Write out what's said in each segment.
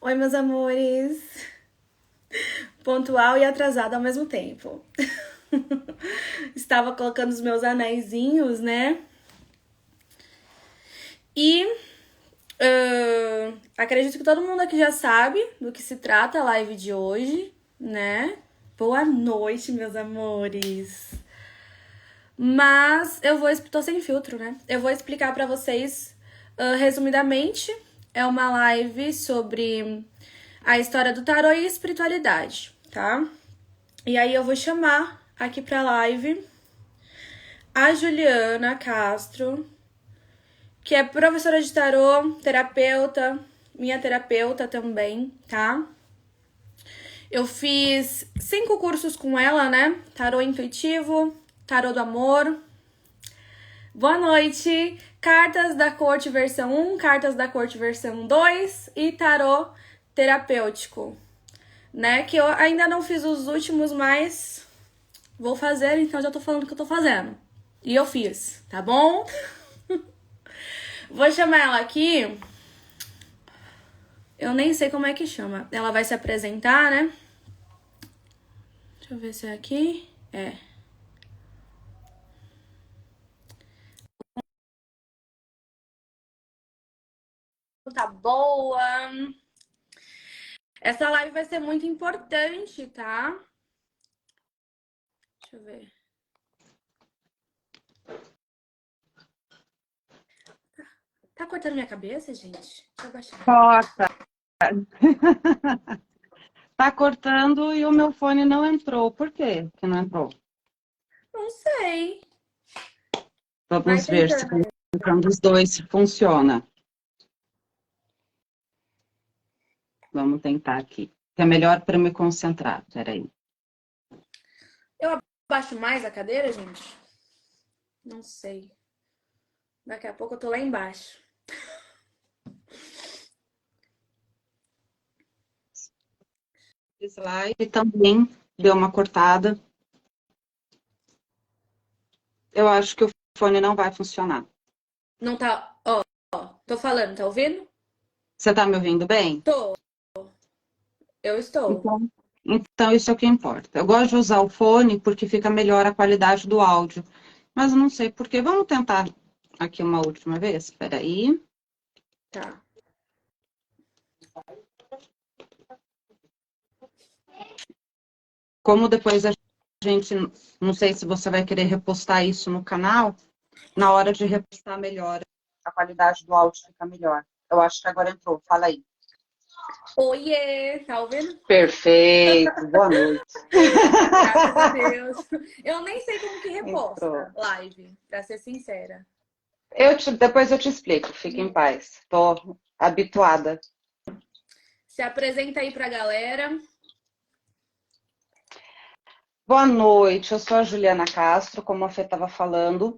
Oi, meus amores. Pontual e atrasada ao mesmo tempo. Estava colocando os meus anéisinhos, né? E acredito que todo mundo aqui já sabe do que se trata a live de hoje, né? Boa noite, meus amores. Mas tô sem filtro, né? Eu vou explicar pra vocês resumidamente. É uma live sobre a história do tarô e espiritualidade, tá? E aí eu vou chamar aqui pra live a Juliana Castro, que é professora de tarô, terapeuta, minha terapeuta também, tá? Eu fiz 5 cursos com ela, né? Tarô intuitivo, tarô do amor. Boa noite! Cartas da Corte versão 1, cartas da Corte versão 2 e tarô terapêutico, né? Que eu ainda não fiz os últimos, mas vou fazer, então já tô falando que eu tô fazendo. E eu fiz, tá bom? Vou chamar ela aqui. Eu nem sei como é que chama. Ela vai se apresentar, né? Deixa eu ver se é aqui. É. Tá boa. Essa live vai ser muito importante, tá? Deixa eu ver. Tá cortando minha cabeça, gente? Deixa eu abaixar. Corta. Tá cortando e o meu fone não entrou. Por quê que não entrou? Não sei. Vai Vamos ver se tentando aí. colocando os dois funciona. Vamos tentar aqui. É melhor para me concentrar. Peraí. Eu abaixo mais a cadeira, gente? Não sei. Daqui a pouco eu tô lá embaixo. Slide também deu uma cortada. Eu acho que o fone não vai funcionar. Não tá. Ó. Tô falando, tá ouvindo? Você tá me ouvindo bem? Tô. Eu estou. Então isso é o que importa. Eu gosto de usar o fone porque fica melhor a qualidade do áudio. Mas eu não sei por quê. Vamos tentar aqui uma última vez? Peraí. Tá. Como depois a gente, não sei se você vai querer repostar isso no canal, na hora de repostar melhor, a qualidade do áudio fica melhor. Eu acho que agora entrou, fala aí. Oiê, tá ouvindo? Perfeito, boa noite. Graças a Deus. Eu nem sei como que Entrou. reposta live, pra ser sincera. Depois eu te explico, fique em paz. Estou habituada. Se apresenta aí pra galera. Boa noite, eu sou a Juliana Castro, como a Fê estava falando,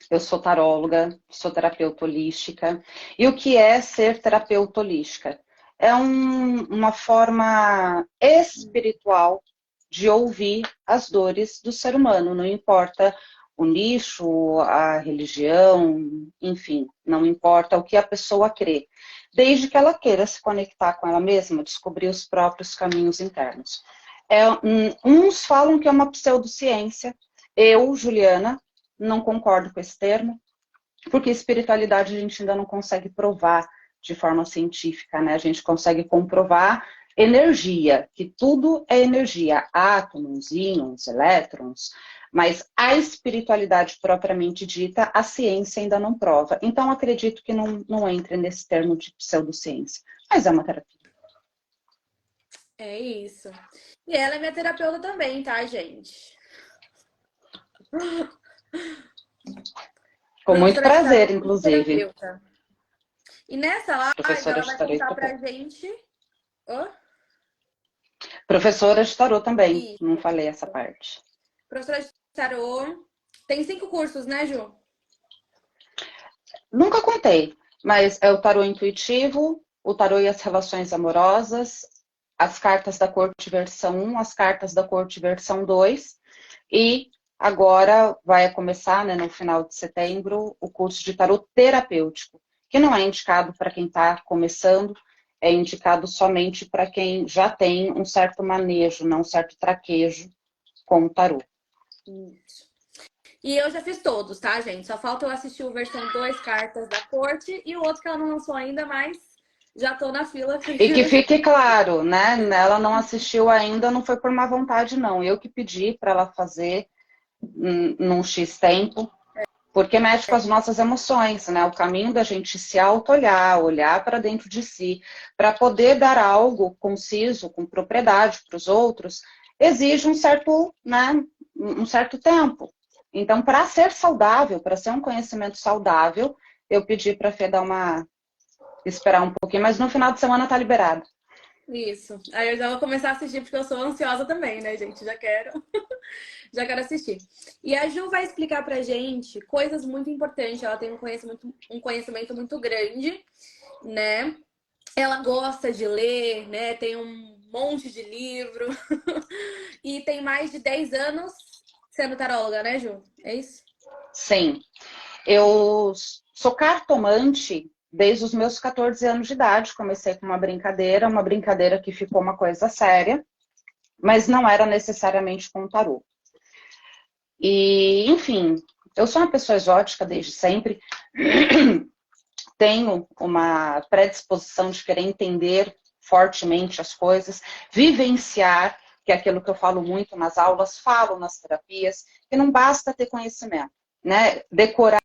eu sou taróloga, sou terapeuta holística. E o que é ser terapeuta holística? É uma forma espiritual de ouvir as dores do ser humano, não importa o nicho, a religião, enfim, não importa o que a pessoa crê, desde que ela queira se conectar com ela mesma, descobrir os próprios caminhos internos. Uns falam que é uma pseudociência, eu, Juliana, não concordo com esse termo, porque espiritualidade a gente ainda não consegue provar de forma científica, né? A gente consegue comprovar energia, que tudo é energia, átomos, íons, elétrons, mas a espiritualidade propriamente dita, a ciência ainda não prova. Então, acredito que não entre nesse termo de pseudociência, mas é uma terapia. É isso. E ela é minha terapeuta também, tá, gente? Com muito Professora de prazer, tarô e inclusive. terapeuta. E nessa live Professora ela de vai tarô contar pra também. gente. Hã? Professora de tarô também, não Isso. falei essa parte. Professora de tarô. Tem 5 cursos, né, Ju? Nunca contei, mas é o tarô intuitivo, o tarô e as relações amorosas, as cartas da corte versão 1, as cartas da corte versão 2, e agora vai começar, né, no final de setembro, o curso de tarô terapêutico, que não é indicado para quem está começando, é indicado somente para quem já tem um certo manejo, não um certo traquejo com o tarô. Isso. E eu já fiz todos, tá, gente? Só falta eu assistir o versão 2 Cartas da Corte e o outro que ela não lançou ainda, mas já tô na fila. E que fique claro, né? Ela não assistiu ainda, não foi por má vontade, não. Eu que pedi para ela fazer num X tempo, porque mexe com as nossas emoções, né? O caminho da gente se auto-olhar, olhar para dentro de si, para poder dar algo conciso, com propriedade para os outros, exige um certo, né, um certo tempo. Então, para ser saudável, para ser um conhecimento saudável, eu pedi para a Fê esperar um pouquinho, mas no final de semana tá liberado. Isso. Aí eu já vou começar a assistir, porque eu sou ansiosa também, né, gente? Já quero. Já quero assistir. E a Ju vai explicar pra gente coisas muito importantes. Ela tem um conhecimento muito grande, né? Ela gosta de ler, né? Tem um monte de livro. E tem mais de 10 anos sendo taróloga, né, Ju? É isso? Sim. Eu sou cartomante desde os meus 14 anos de idade. Comecei com uma brincadeira que ficou uma coisa séria, mas não era necessariamente com o tarô. E, enfim, eu sou uma pessoa exótica desde sempre. Tenho uma predisposição de querer entender fortemente as coisas, vivenciar, que é aquilo que eu falo muito nas aulas, falo nas terapias, que não basta ter conhecimento, né? Decorar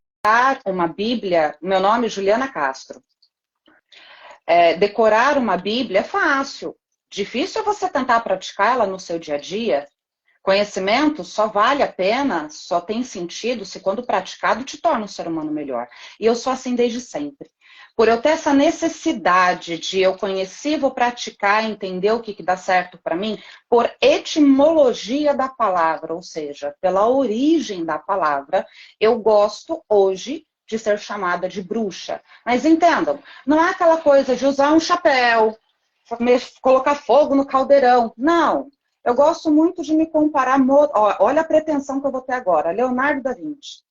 uma Bíblia, meu nome é Juliana Castro. Decorar uma Bíblia é fácil. Difícil é você tentar praticá-la no seu dia a dia. Conhecimento só vale a pena, só tem sentido se quando praticado te torna um ser humano melhor. E eu sou assim desde sempre. Por eu ter essa necessidade de eu conhecer, vou praticar, entender o que dá certo para mim, por etimologia da palavra, ou seja, pela origem da palavra, eu gosto hoje de ser chamada de bruxa. Mas entendam, não é aquela coisa de usar um chapéu, colocar fogo no caldeirão. Não. Eu gosto muito de me comparar. Olha a pretensão que eu vou ter agora. Leonardo da Vinci.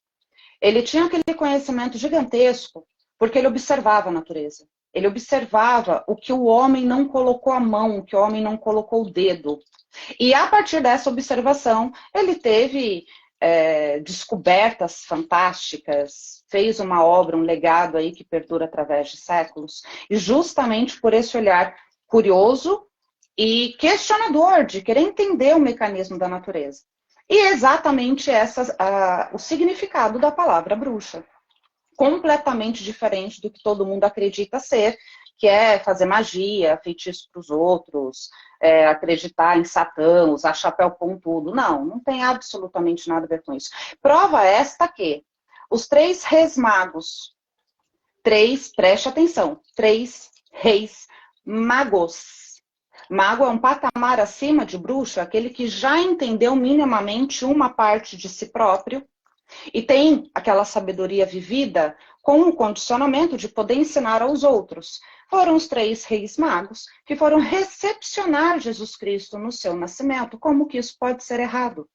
Ele tinha aquele conhecimento gigantesco porque ele observava a natureza. Ele observava o que o homem não colocou a mão, o que o homem não colocou o dedo. E a partir dessa observação, ele teve descobertas fantásticas, fez uma obra, um legado aí que perdura através de séculos. E justamente por esse olhar curioso e questionador, de querer entender o mecanismo da natureza. E exatamente o significado da palavra bruxa. Completamente diferente do que todo mundo acredita ser, que é fazer magia, feitiço para os outros, acreditar em Satã, usar chapéu pontudo. Não tem absolutamente nada a ver com isso. Prova esta que os 3 reis magos, preste atenção, 3 reis magos. Mago é um patamar acima de bruxo, aquele que já entendeu minimamente uma parte de si próprio e tem aquela sabedoria vivida com o condicionamento de poder ensinar aos outros. Foram os 3 reis magos que foram recepcionar Jesus Cristo no seu nascimento. Como que isso pode ser errado?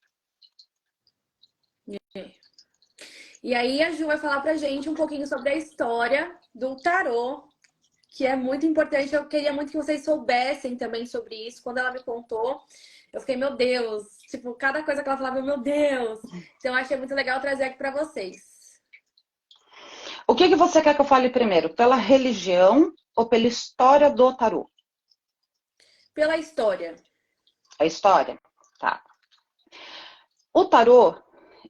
E aí a Ju vai falar pra gente um pouquinho sobre a história do tarô, que é muito importante. Eu queria muito que vocês soubessem também sobre isso. Quando ela me contou, eu fiquei, meu Deus, tipo, cada coisa que ela falava, meu Deus. Então, eu achei muito legal trazer aqui pra vocês. O que você quer que eu fale primeiro? Pela religião ou pela história do tarô? Pela história. A história? Tá. O tarô,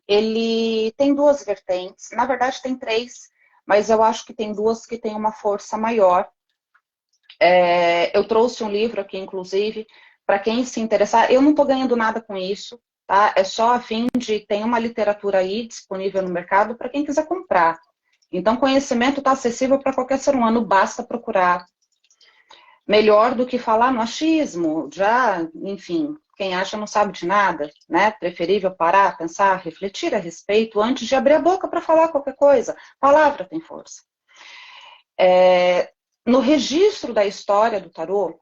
ele tem 2 vertentes. Na verdade, tem 3, mas eu acho que tem 2 que têm uma força maior. Eu trouxe um livro aqui, inclusive, para quem se interessar. Eu não estou ganhando nada com isso, tá? É só a fim de ter uma literatura aí disponível no mercado para quem quiser comprar. Então, conhecimento está acessível para qualquer ser humano, basta procurar. Melhor do que falar no achismo, já, enfim, quem acha não sabe de nada, né? Preferível parar, pensar, refletir a respeito antes de abrir a boca para falar qualquer coisa. Palavra tem força. No registro da história do tarô,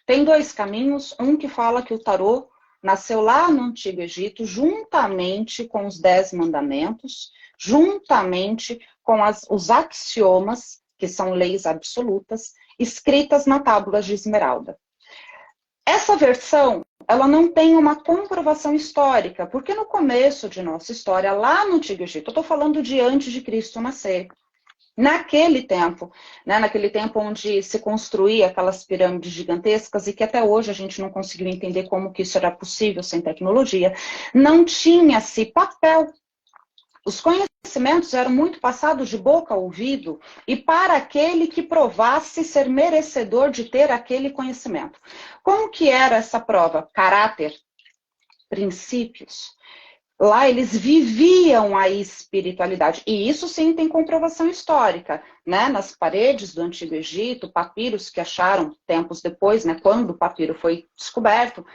tem 2 caminhos. Um que fala que o tarô nasceu lá no Antigo Egito, juntamente com os 10 mandamentos, juntamente com os axiomas, que são leis absolutas, escritas na tábua de esmeralda. Essa versão, ela não tem uma comprovação histórica, porque no começo de nossa história, lá no Antigo Egito, eu estou falando de antes de Cristo nascer, naquele tempo, né, naquele tempo onde se construía aquelas pirâmides gigantescas e que até hoje a gente não conseguiu entender como que isso era possível sem tecnologia, não tinha-se papel. Os conhecimentos eram muito passados de boca a ouvido e para aquele que provasse ser merecedor de ter aquele conhecimento. Como que era essa prova? Caráter, princípios. Lá eles viviam a espiritualidade. E isso sim tem comprovação histórica, né? Nas paredes do Antigo Egito, papiros que acharam tempos depois, né? Quando o papiro foi descoberto.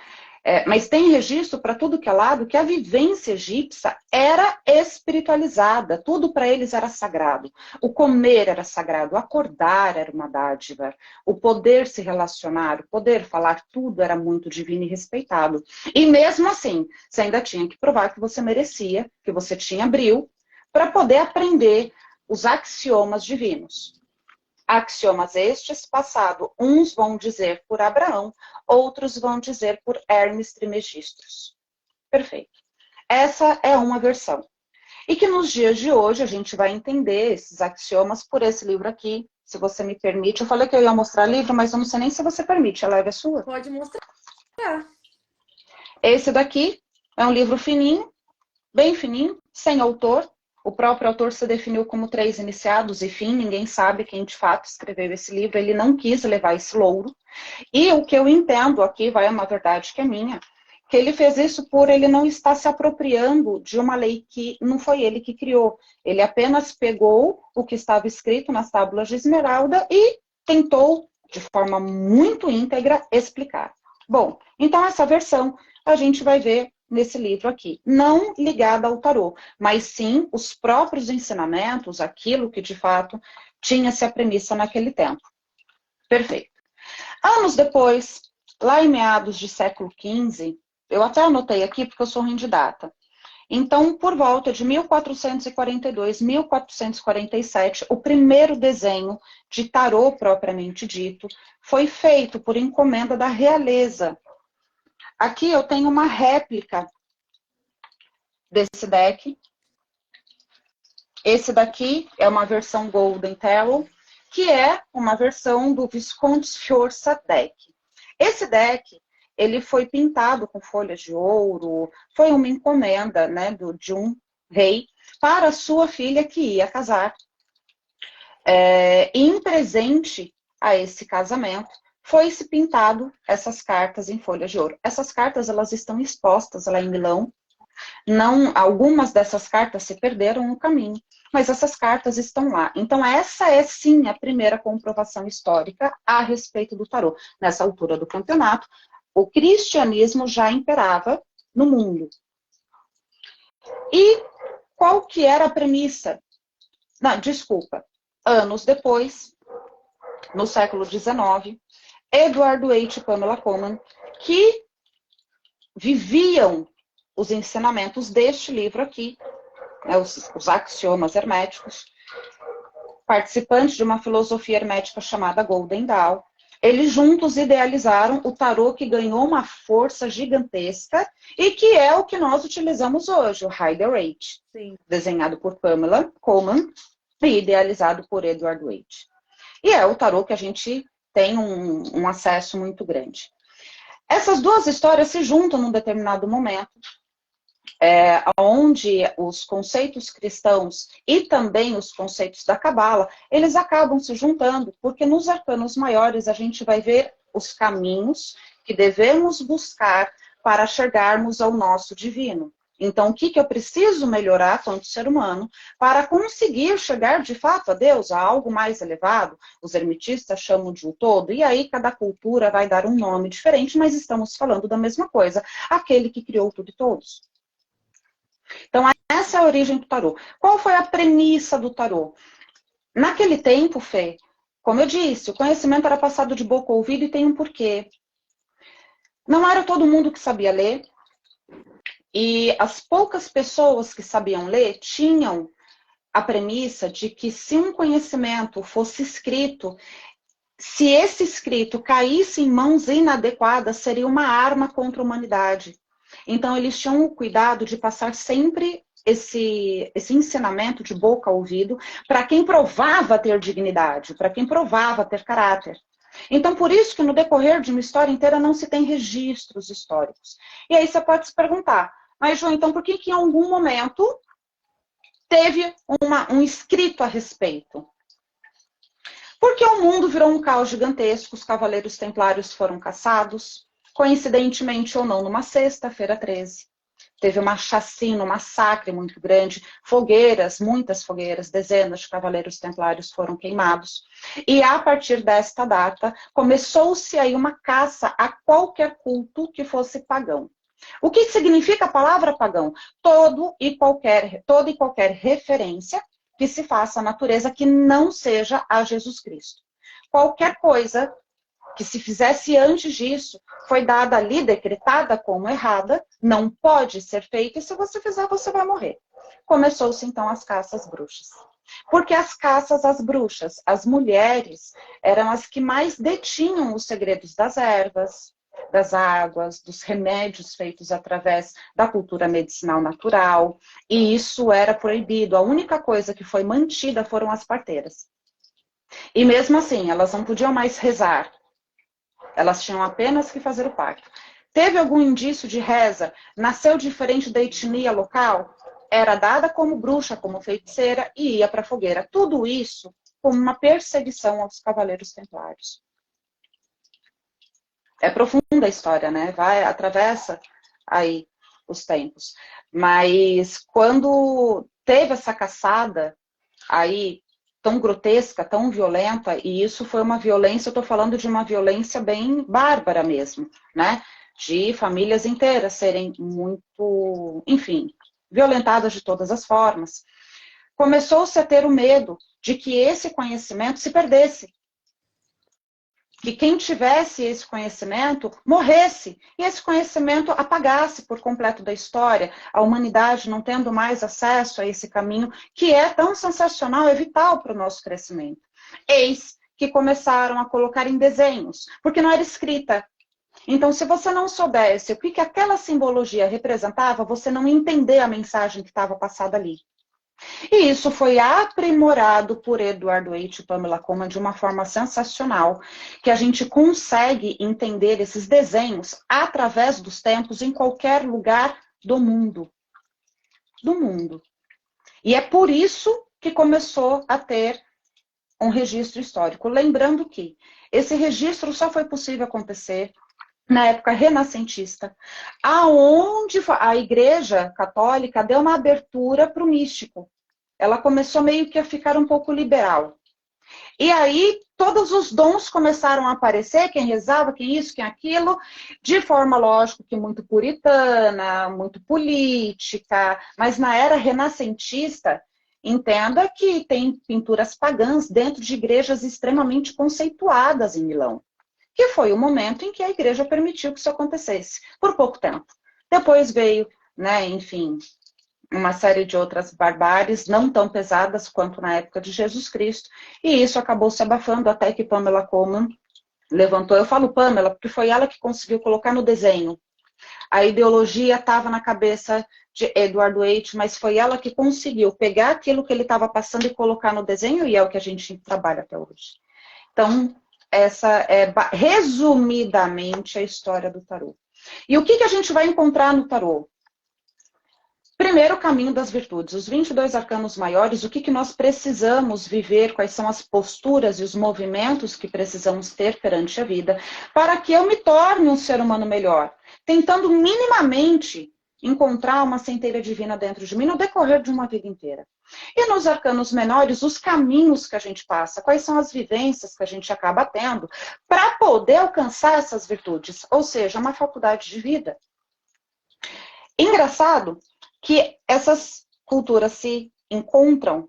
Mas tem registro para tudo que é lado que a vivência egípcia era espiritualizada, tudo para eles era sagrado. O comer era sagrado, o acordar era uma dádiva, o poder se relacionar, o poder falar, tudo era muito divino e respeitado. E mesmo assim, você ainda tinha que provar que você merecia, que você tinha brio, para poder aprender os axiomas divinos. Axiomas estes, passado, uns vão dizer por Abraão, outros vão dizer por Hermes Trismegistus. Perfeito. Essa é uma versão. E que nos dias de hoje a gente vai entender esses axiomas por esse livro aqui, se você me permite. Eu falei que eu ia mostrar livro, mas eu não sei nem se você permite. A live é sua? Pode mostrar. Esse daqui é um livro fininho, bem fininho, sem autor. O próprio autor se definiu como 3 iniciados e fim, ninguém sabe quem de fato escreveu esse livro, ele não quis levar esse louro. E o que eu entendo aqui, vai uma verdade que é minha, que ele fez isso por ele não estar se apropriando de uma lei que não foi ele que criou. Ele apenas pegou o que estava escrito nas tábuas de esmeralda e tentou, de forma muito íntegra, explicar. Bom, então essa versão a gente vai ver nesse livro aqui, não ligada ao tarô, mas sim os próprios ensinamentos, aquilo que de fato tinha-se a premissa naquele tempo. Perfeito. Anos depois, lá em meados de século XV, eu até anotei aqui porque eu sou ruim de data, então por volta de 1442, 1447, o primeiro desenho de tarô propriamente dito foi feito por encomenda da realeza. Aqui eu tenho uma réplica desse deck. Esse daqui é uma versão Golden Tarot, que é uma versão do Visconde Sforza Deck. Esse deck, ele foi pintado com folhas de ouro, foi uma encomenda, né, de um rei para sua filha que ia casar. E em presente a esse casamento, foi-se pintado essas cartas em folhas de ouro. Essas cartas, elas estão expostas lá em Milão. Não, algumas dessas cartas se perderam no caminho, mas essas cartas estão lá. Então, essa é sim a primeira comprovação histórica a respeito do tarô. Nessa altura do campeonato, o cristianismo já imperava no mundo. E qual que era a premissa? Não, desculpa. Anos depois, no século XIX, Edward H. e Pamela Colman, que viviam os ensinamentos deste livro aqui, né, os axiomas herméticos, participantes de uma filosofia hermética chamada Golden Dawn, eles juntos idealizaram o tarô que ganhou uma força gigantesca e que é o que nós utilizamos hoje, o Rider-Waite, desenhado por Pamela Colman e idealizado por Edward Waite. E é o tarô que a gente tem um acesso muito grande. Essas duas histórias se juntam num determinado momento, onde os conceitos cristãos e também os conceitos da Cabala, eles acabam se juntando, porque nos arcanos maiores a gente vai ver os caminhos que devemos buscar para chegarmos ao nosso divino. Então, o que eu preciso melhorar quanto ser humano para conseguir chegar de fato a Deus, a algo mais elevado? Os hermetistas chamam de um todo, e aí cada cultura vai dar um nome diferente, mas estamos falando da mesma coisa, aquele que criou tudo e todos. Então, essa é a origem do tarô. Qual foi a premissa do tarô? Naquele tempo, Fê, como eu disse, o conhecimento era passado de boca a ouvido e tem um porquê. Não era todo mundo que sabia ler, e as poucas pessoas que sabiam ler tinham a premissa de que se um conhecimento fosse escrito, se esse escrito caísse em mãos inadequadas, seria uma arma contra a humanidade. Então, eles tinham o cuidado de passar sempre esse ensinamento de boca a ouvido para quem provava ter dignidade, para quem provava ter caráter. Então, por isso que no decorrer de uma história inteira não se tem registros históricos. E aí você pode se perguntar, mas, João, então por que em algum momento teve um escrito a respeito? Porque o mundo virou um caos gigantesco, os cavaleiros templários foram caçados, coincidentemente ou não, numa sexta-feira 13. Teve uma chacina, um massacre muito grande, fogueiras, muitas fogueiras, dezenas de cavaleiros templários foram queimados. E a partir desta data, começou-se aí uma caça a qualquer culto que fosse pagão. O que significa a palavra pagão? Toda e qualquer referência que se faça à natureza que não seja a Jesus Cristo. Qualquer coisa que se fizesse antes disso, foi dada ali, decretada como errada, não pode ser feita, e se você fizer, você vai morrer. Começou-se então as caças às bruxas. Porque as caças às bruxas, as mulheres, eram as que mais detinham os segredos das ervas, das águas, dos remédios feitos através da cultura medicinal natural, e isso era proibido. A única coisa que foi mantida foram as parteiras. E mesmo assim, elas não podiam mais rezar. Elas tinham apenas que fazer o pacto. Teve algum indício de reza? Nasceu diferente da etnia local? Era dada como bruxa, como feiticeira e ia para a fogueira. Tudo isso como uma perseguição aos cavaleiros templários. É profunda a história, né? Atravessa aí os tempos. Mas quando teve essa caçada aí tão grotesca, tão violenta, e isso foi uma violência, eu estou falando de uma violência bem bárbara mesmo, né? De famílias inteiras serem muito, enfim, violentadas de todas as formas. Começou-se a ter o medo de que esse conhecimento se perdesse. Que quem tivesse esse conhecimento morresse, e esse conhecimento apagasse por completo da história, a humanidade não tendo mais acesso a esse caminho, que é tão sensacional, é vital para o nosso crescimento. Eis que começaram a colocar em desenhos, porque não era escrita. Então, se você não soubesse o que aquela simbologia representava, você não ia entender a mensagem que estava passada ali. E isso foi aprimorado por Edward Waite e Pamela Colman de uma forma sensacional, que a gente consegue entender esses desenhos através dos tempos em qualquer lugar do mundo. Do mundo. E é por isso que começou a ter um registro histórico. Lembrando que esse registro só foi possível acontecer na época renascentista, aonde a Igreja Católica deu uma abertura para o místico. Ela começou meio que a ficar um pouco liberal. E aí, todos os dons começaram a aparecer, quem rezava, quem isso, quem aquilo, de forma, lógico, que muito puritana, muito política, mas na era renascentista, entenda que tem pinturas pagãs dentro de igrejas extremamente conceituadas em Milão, que foi o momento em que a igreja permitiu que isso acontecesse, por pouco tempo. Depois veio, né, enfim, uma série de outras barbáries, não tão pesadas quanto na época de Jesus Cristo, e isso acabou se abafando até que Pamela Colman levantou. Eu falo Pamela porque foi ela que conseguiu colocar no desenho. A ideologia estava na cabeça de Edward Waite, mas foi ela que conseguiu pegar aquilo que ele estava passando e colocar no desenho, e é o que a gente trabalha até hoje. Então, essa é, resumidamente, a história do tarô. E o que a gente vai encontrar no tarô? Primeiro, o caminho das virtudes. Os 22 arcanos maiores, o que nós precisamos viver, quais são as posturas e os movimentos que precisamos ter perante a vida, para que eu me torne um ser humano melhor, tentando minimamente encontrar uma centelha divina dentro de mim no decorrer de uma vida inteira. E nos arcanos menores, os caminhos que a gente passa, quais são as vivências que a gente acaba tendo, para poder alcançar essas virtudes, ou seja, uma faculdade de vida. Engraçado que essas culturas se encontram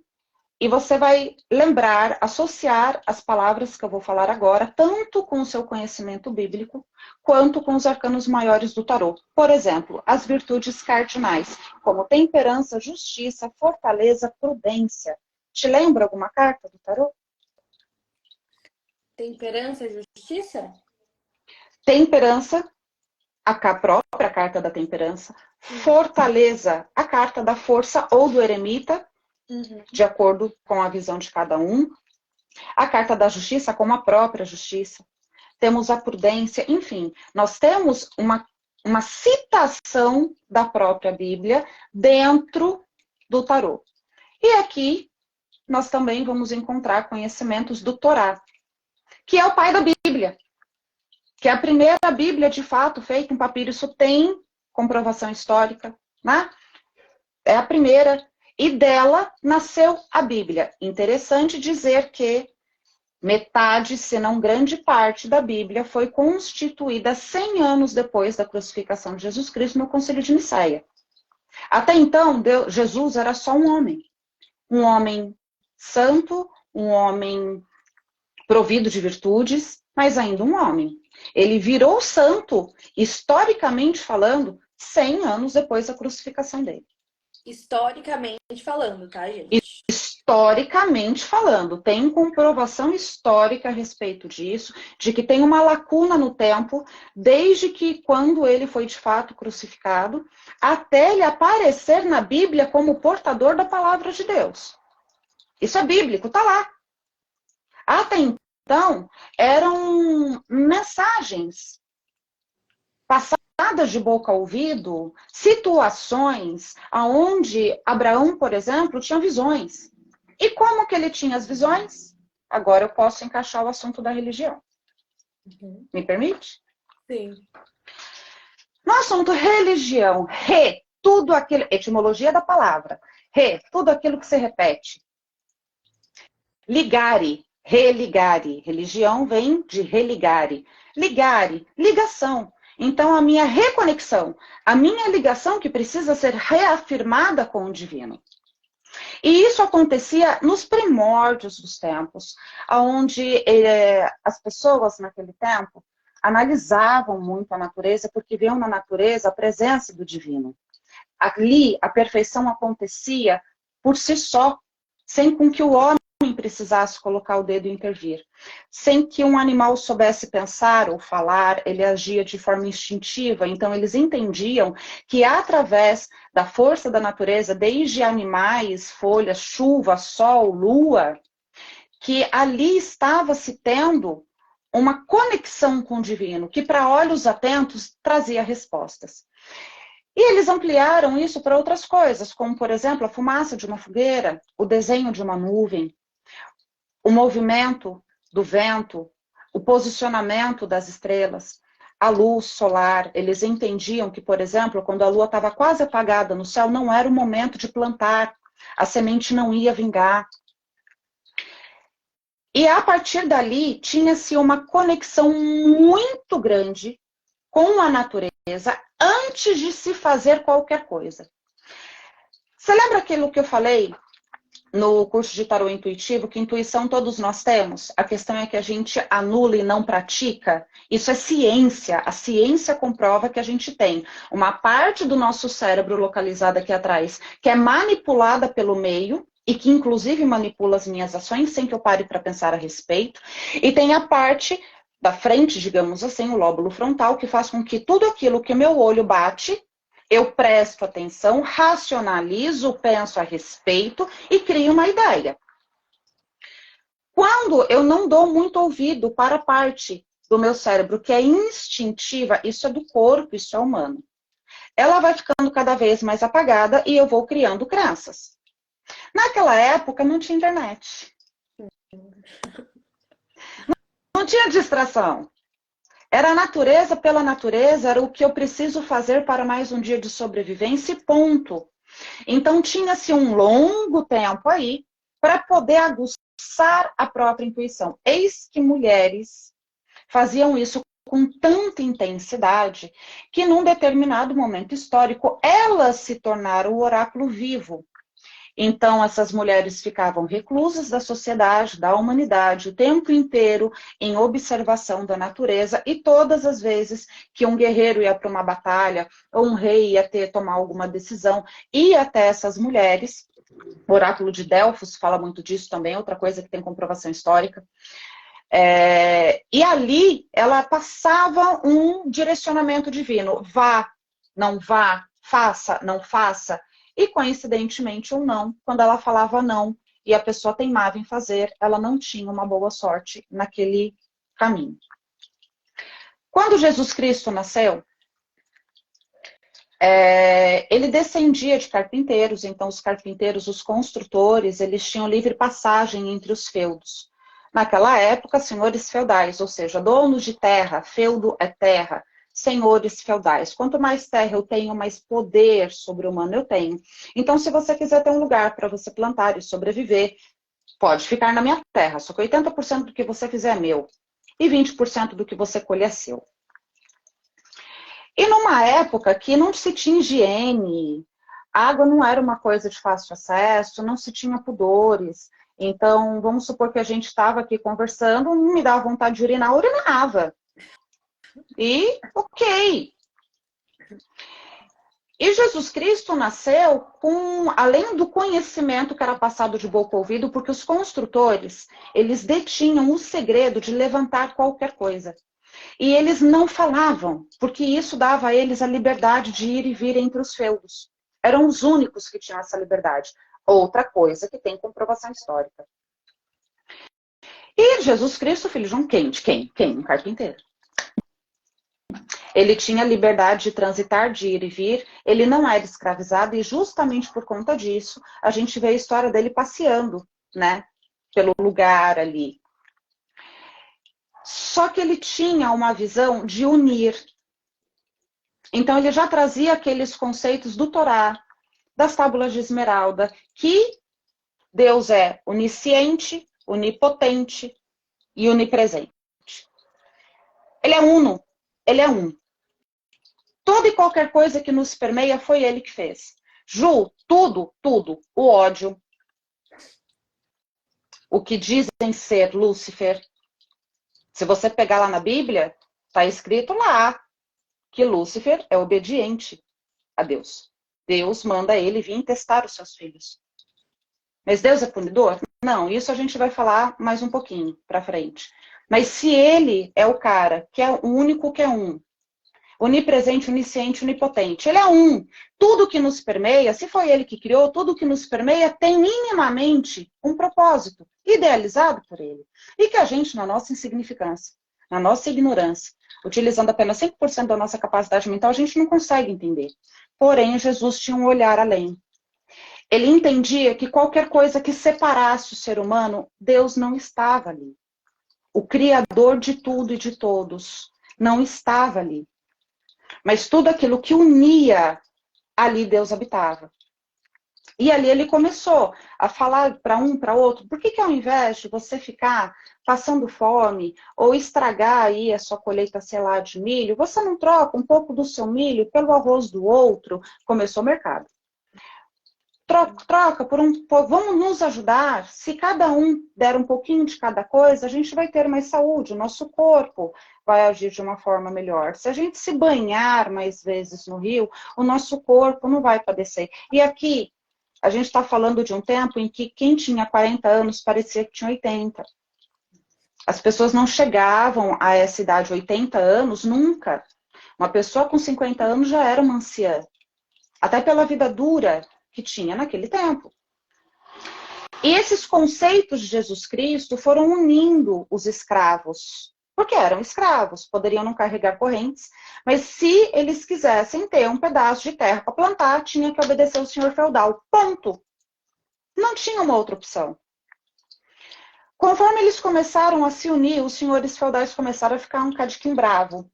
e você vai lembrar, associar as palavras que eu vou falar agora, tanto com o seu conhecimento bíblico, quanto com os arcanos maiores do tarô. Por exemplo, as virtudes cardinais, como temperança, justiça, fortaleza, prudência. Te lembra alguma carta do tarô? Temperança, justiça? Temperança, própria carta da temperança. Fortaleza, a carta da força ou do eremita, de acordo com a visão de cada um. A carta da justiça como a própria justiça. Temos a prudência, enfim, nós temos uma citação da própria Bíblia dentro do tarô. E aqui nós também vamos encontrar conhecimentos do Torá, que é o pai da Bíblia, que é a primeira Bíblia, de fato, feita em papiro. Isso tem comprovação histórica, né? É a primeira, e dela nasceu a Bíblia. Interessante dizer que metade, se não grande parte da Bíblia foi constituída 100 anos depois da crucificação de Jesus Cristo no Concílio de Nicéia. Até então, Jesus era só um homem santo, um homem provido de virtudes, mas ainda um homem. Ele virou santo, historicamente falando, 100 anos depois da crucificação dele. Historicamente falando, tá, gente? Historicamente falando, tem comprovação histórica a respeito disso, de que tem uma lacuna no tempo, desde que quando ele foi de fato crucificado, até ele aparecer na Bíblia como portador da palavra de Deus. Isso é bíblico, tá lá. Até então, eram mensagens passadas de boca a ouvido, situações onde Abraão, por exemplo, tinha visões. E como que ele tinha as visões? Agora eu posso encaixar o assunto da religião. Me permite? Sim. No assunto religião, tudo aquilo, etimologia da palavra, tudo aquilo que se repete. Ligare, religare, religião vem de religare. Ligare, ligação. Então a minha reconexão, a minha ligação que precisa ser reafirmada com o divino. E isso acontecia nos primórdios dos tempos, onde as pessoas naquele tempo analisavam muito a natureza, porque viam na natureza a presença do divino. Ali a perfeição acontecia por si só, sem com que o homem precisasse colocar o dedo e intervir. Sem que um animal soubesse pensar ou falar, ele agia de forma instintiva. Então eles entendiam que através da força da natureza, desde animais, folhas, chuva, sol, lua, que ali estava se tendo uma conexão com o divino, que para olhos atentos trazia respostas. E eles ampliaram isso para outras coisas, como por exemplo a fumaça de uma fogueira, o desenho de uma nuvem, o movimento do vento, o posicionamento das estrelas, a luz solar. Eles entendiam que, por exemplo, quando a lua estava quase apagada no céu, não era o momento de plantar, a semente não ia vingar. E a partir dali, tinha-se uma conexão muito grande com a natureza antes de se fazer qualquer coisa. Você lembra aquilo que eu falei no curso de tarô intuitivo, que intuição todos nós temos? A questão é que a gente anula e não pratica. Isso é ciência. A ciência comprova que a gente tem uma parte do nosso cérebro localizada aqui atrás, que é manipulada pelo meio, e que inclusive manipula as minhas ações sem que eu pare para pensar a respeito. E tem a parte da frente, digamos assim, o lóbulo frontal, que faz com que tudo aquilo que o meu olho bate, eu presto atenção, racionalizo, penso a respeito e crio uma ideia. Quando eu não dou muito ouvido para a parte do meu cérebro que é instintiva, isso é do corpo, isso é humano, ela vai ficando cada vez mais apagada e eu vou criando crenças. Naquela época não tinha internet. Não tinha distração. Era a natureza pela natureza, era o que eu preciso fazer para mais um dia de sobrevivência e ponto. Então tinha-se um longo tempo aí para poder aguçar a própria intuição. Eis que mulheres faziam isso com tanta intensidade que num determinado momento histórico elas se tornaram o oráculo vivo. Então, essas mulheres ficavam reclusas da sociedade, da humanidade, o tempo inteiro em observação da natureza, e todas as vezes que um guerreiro ia para uma batalha, ou um rei ia tomar alguma decisão, ia até essas mulheres. O oráculo de Delfos fala muito disso também, outra coisa que tem comprovação histórica. E ali ela passava um direcionamento divino. Vá, não vá, faça, não faça. E coincidentemente ou não, quando ela falava não e a pessoa teimava em fazer, ela não tinha uma boa sorte naquele caminho. Quando Jesus Cristo nasceu, ele descendia de carpinteiros, então os carpinteiros, os construtores, eles tinham livre passagem entre os feudos. Naquela época, senhores feudais, ou seja, donos de terra, feudo é terra, senhores feudais. Quanto mais terra eu tenho, mais poder sobre-humano eu tenho. Então, se você quiser ter um lugar para você plantar e sobreviver, pode ficar na minha terra, só que 80% do que você fizer é meu e 20% do que você colher é seu. E numa época que não se tinha higiene, água não era uma coisa de fácil acesso, não se tinha pudores. Então, vamos supor que a gente estava aqui conversando, me dava vontade de urinar, urinava. E, ok. E Jesus Cristo nasceu com, além do conhecimento que era passado de boca a ouvido, porque os construtores, eles detinham o segredo de levantar qualquer coisa. E eles não falavam, porque isso dava a eles a liberdade de ir e vir entre os feudos. Eram os únicos que tinham essa liberdade. Outra coisa que tem comprovação histórica. E Jesus Cristo, filho de um quem? Um carpinteiro. Ele tinha liberdade de transitar, de ir e vir, ele não era escravizado e justamente por conta disso a gente vê a história dele passeando, né, pelo lugar ali. Só que ele tinha uma visão de unir. Então ele já trazia aqueles conceitos do Torá, das tábuas de esmeralda, que Deus é onisciente, onipotente e onipresente. Ele é uno, ele é um. Toda e qualquer coisa que nos permeia foi ele que fez. Ju, tudo, o ódio, o que dizem ser Lúcifer. Se você pegar lá na Bíblia, está escrito lá que Lúcifer é obediente a Deus. Deus manda ele vir testar os seus filhos. Mas Deus é punidor? Não, isso a gente vai falar mais um pouquinho para frente. Mas se ele é o cara que é o único que é um, onipresente, onisciente, onipotente, ele é um. Tudo que nos permeia, se foi ele que criou, tudo que nos permeia tem minimamente um propósito, idealizado por ele. E que a gente, na nossa insignificância, na nossa ignorância, utilizando apenas 5% da nossa capacidade mental, a gente não consegue entender. Porém, Jesus tinha um olhar além. Ele entendia que qualquer coisa que separasse o ser humano, Deus não estava ali. O Criador de tudo e de todos não estava ali. Mas tudo aquilo que unia, ali Deus habitava. E ali ele começou a falar para um, para outro, por que ao invés de você ficar passando fome ou estragar aí a sua colheita, sei lá, de milho, você não troca um pouco do seu milho pelo arroz do outro? Começou o mercado. Troca vamos nos ajudar. Se cada um der um pouquinho de cada coisa, a gente vai ter mais saúde, o nosso corpo vai agir de uma forma melhor. Se a gente se banhar mais vezes no rio, o nosso corpo não vai padecer. E aqui, a gente está falando de um tempo em que quem tinha 40 anos parecia que tinha 80. As pessoas não chegavam a essa idade, 80 anos, nunca. Uma pessoa com 50 anos já era uma anciã. Até pela vida dura que tinha naquele tempo. E esses conceitos de Jesus Cristo foram unindo os escravos, porque eram escravos, poderiam não carregar correntes, mas se eles quisessem ter um pedaço de terra para plantar, tinha que obedecer ao senhor feudal, ponto. Não tinha uma outra opção. Conforme eles começaram a se unir, os senhores feudais começaram a ficar um cadiquinho bravo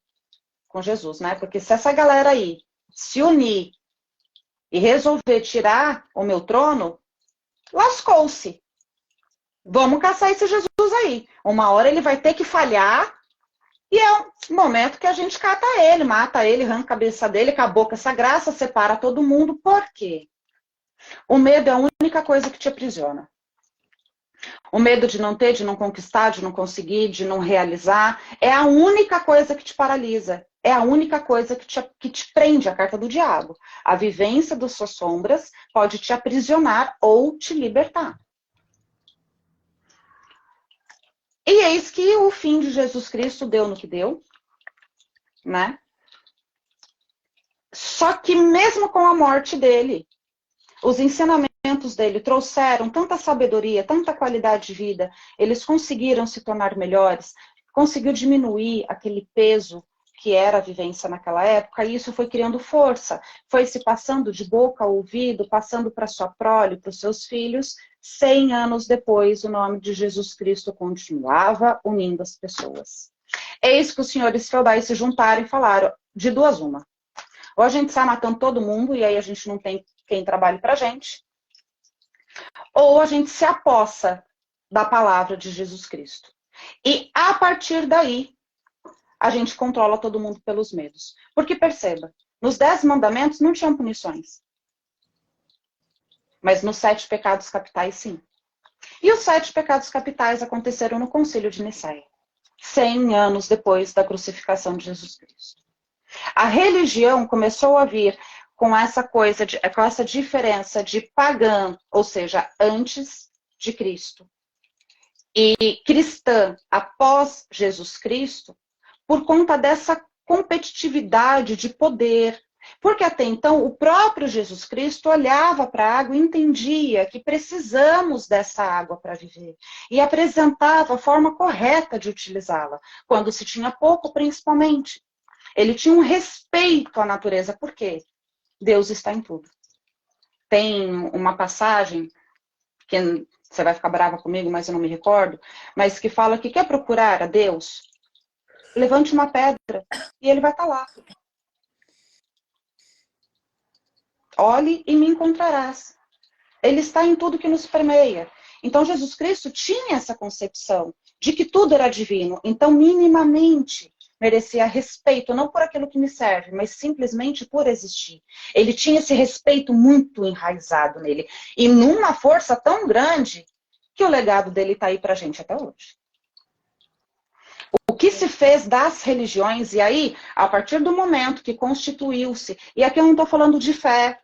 com Jesus, né? Porque se essa galera aí se unir e resolver tirar o meu trono, lascou-se. Vamos caçar esse Jesus aí. Uma hora ele vai ter que falhar e é um momento que a gente cata ele, mata ele, arranca a cabeça dele, acabou com essa graça, separa todo mundo. Por quê? O medo é a única coisa que te aprisiona. O medo de não ter, de não conquistar, de não conseguir, de não realizar, é a única coisa que te paralisa. É a única coisa que te prende, a carta do diabo. A vivência das suas sombras pode te aprisionar ou te libertar. E eis que o fim de Jesus Cristo deu no que deu, né? Só que mesmo com a morte dele, os ensinamentos dele trouxeram tanta sabedoria, tanta qualidade de vida, eles conseguiram se tornar melhores, conseguiu diminuir aquele peso que era a vivência naquela época, e isso foi criando força, foi se passando de boca a ouvido, passando para sua prole, para os seus filhos. 100 anos depois, o nome de Jesus Cristo continuava unindo as pessoas. Eis que os senhores feudais se juntaram e falaram, de duas uma. Ou a gente sai matando todo mundo, e aí a gente não tem quem trabalhe pra gente, ou a gente se apossa da palavra de Jesus Cristo. E a partir daí, a gente controla todo mundo pelos medos. Porque perceba, nos 10 mandamentos não tinham punições. Mas nos 7 pecados capitais, sim. E os 7 pecados capitais aconteceram no Concílio de Nicéia, 100 anos depois da crucificação de Jesus Cristo. A religião começou a vir com essa coisa, com essa diferença de pagã, ou seja, antes de Cristo, e cristã após Jesus Cristo, por conta dessa competitividade de poder. Porque até então o próprio Jesus Cristo olhava para a água e entendia que precisamos dessa água para viver. E apresentava a forma correta de utilizá-la, quando se tinha pouco principalmente. Ele tinha um respeito à natureza, por quê? Deus está em tudo. Tem uma passagem, que você vai ficar brava comigo, mas eu não me recordo, mas que fala que quer procurar a Deus, levante uma pedra e ele vai estar lá. Olhe e me encontrarás. Ele está em tudo que nos permeia. Então Jesus Cristo tinha essa concepção de que tudo era divino. Então minimamente merecia respeito, não por aquilo que me serve, mas simplesmente por existir. Ele tinha esse respeito muito enraizado nele. E numa força tão grande que o legado dele está aí pra gente até hoje. O que se fez das religiões, e aí, a partir do momento que constituiu-se, e aqui eu não estou falando de fé,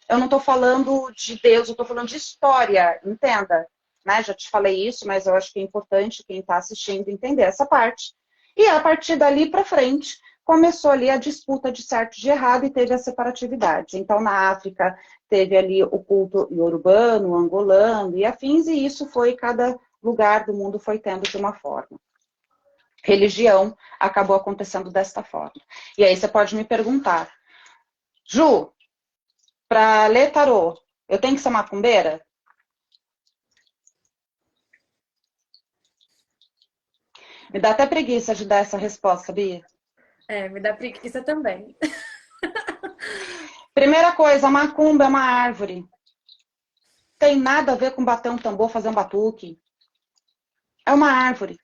eu não estou falando de Deus, eu estou falando de história, entenda. Né? Já te falei isso, mas eu acho que é importante quem está assistindo entender essa parte. E a partir dali para frente, começou ali a disputa de certo e de errado e teve a separatividade. Então, na África, teve ali o culto iorubano, angolano e afins, e isso foi, cada lugar do mundo foi tendo de uma forma. Religião acabou acontecendo desta forma. E aí você pode me perguntar, Ju, para ler tarô, eu tenho que ser macumbeira? Me dá até preguiça de dar essa resposta, sabia? Me dá preguiça também. Primeira coisa, a macumba é uma árvore. Tem nada a ver com bater um tambor, fazer um batuque. É uma árvore.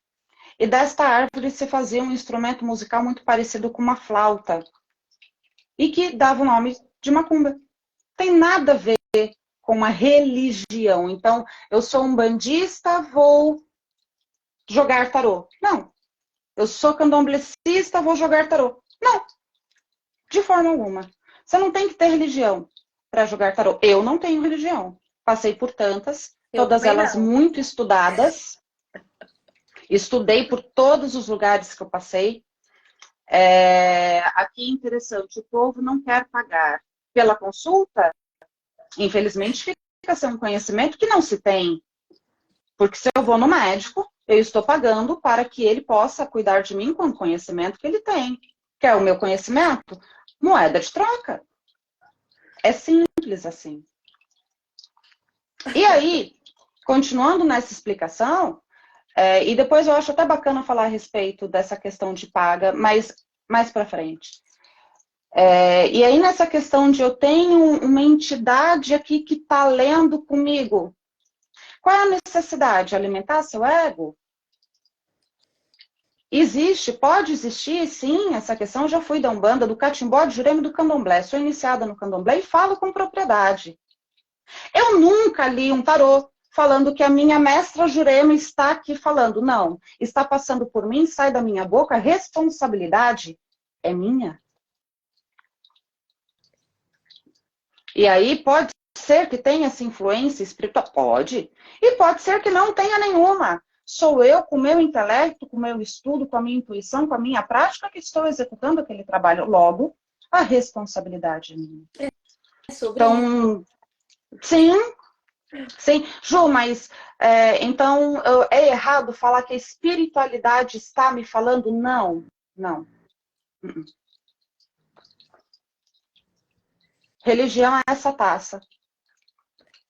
E desta árvore se fazia um instrumento musical muito parecido com uma flauta. E que dava o nome de macumba. Tem nada a ver com uma religião. Então, eu sou um bandista, vou jogar tarô. Não. Eu sou candomblecista, vou jogar tarô. Não. De forma alguma. Você não tem que ter religião para jogar tarô. Eu não tenho religião. Passei por tantas, todas elas muito estudadas. Estudei por todos os lugares que eu passei. Aqui é interessante, o povo não quer pagar pela consulta. Infelizmente, fica sem um conhecimento que não se tem. Porque se eu vou no médico, eu estou pagando para que ele possa cuidar de mim com o conhecimento que ele tem. Quer o meu conhecimento? Moeda de troca. É simples assim. E aí, continuando nessa explicação, e depois eu acho até bacana falar a respeito dessa questão de paga, mas mais para frente. E aí nessa questão de eu tenho uma entidade aqui que está lendo comigo. Qual é a necessidade? Alimentar seu ego? Existe, pode existir, sim, essa questão. Eu já fui da Umbanda, do Catimbó, de Jurema e do Candomblé. Sou iniciada no Candomblé e falo com propriedade. Eu nunca li um tarô falando que a minha mestra Jurema está aqui falando. Não, está passando por mim, sai da minha boca, a responsabilidade é minha. E aí pode ser que tenha essa influência espiritual? Pode. E pode ser que não tenha nenhuma. sou eu, com o meu intelecto, com o meu estudo, com a minha intuição, com a minha prática, que estou executando aquele trabalho. Logo, a responsabilidade é minha. É sobre isso. Então, sim, sim. Ju, mas então é errado falar que a espiritualidade está me falando? Não, não. Religião é essa taça.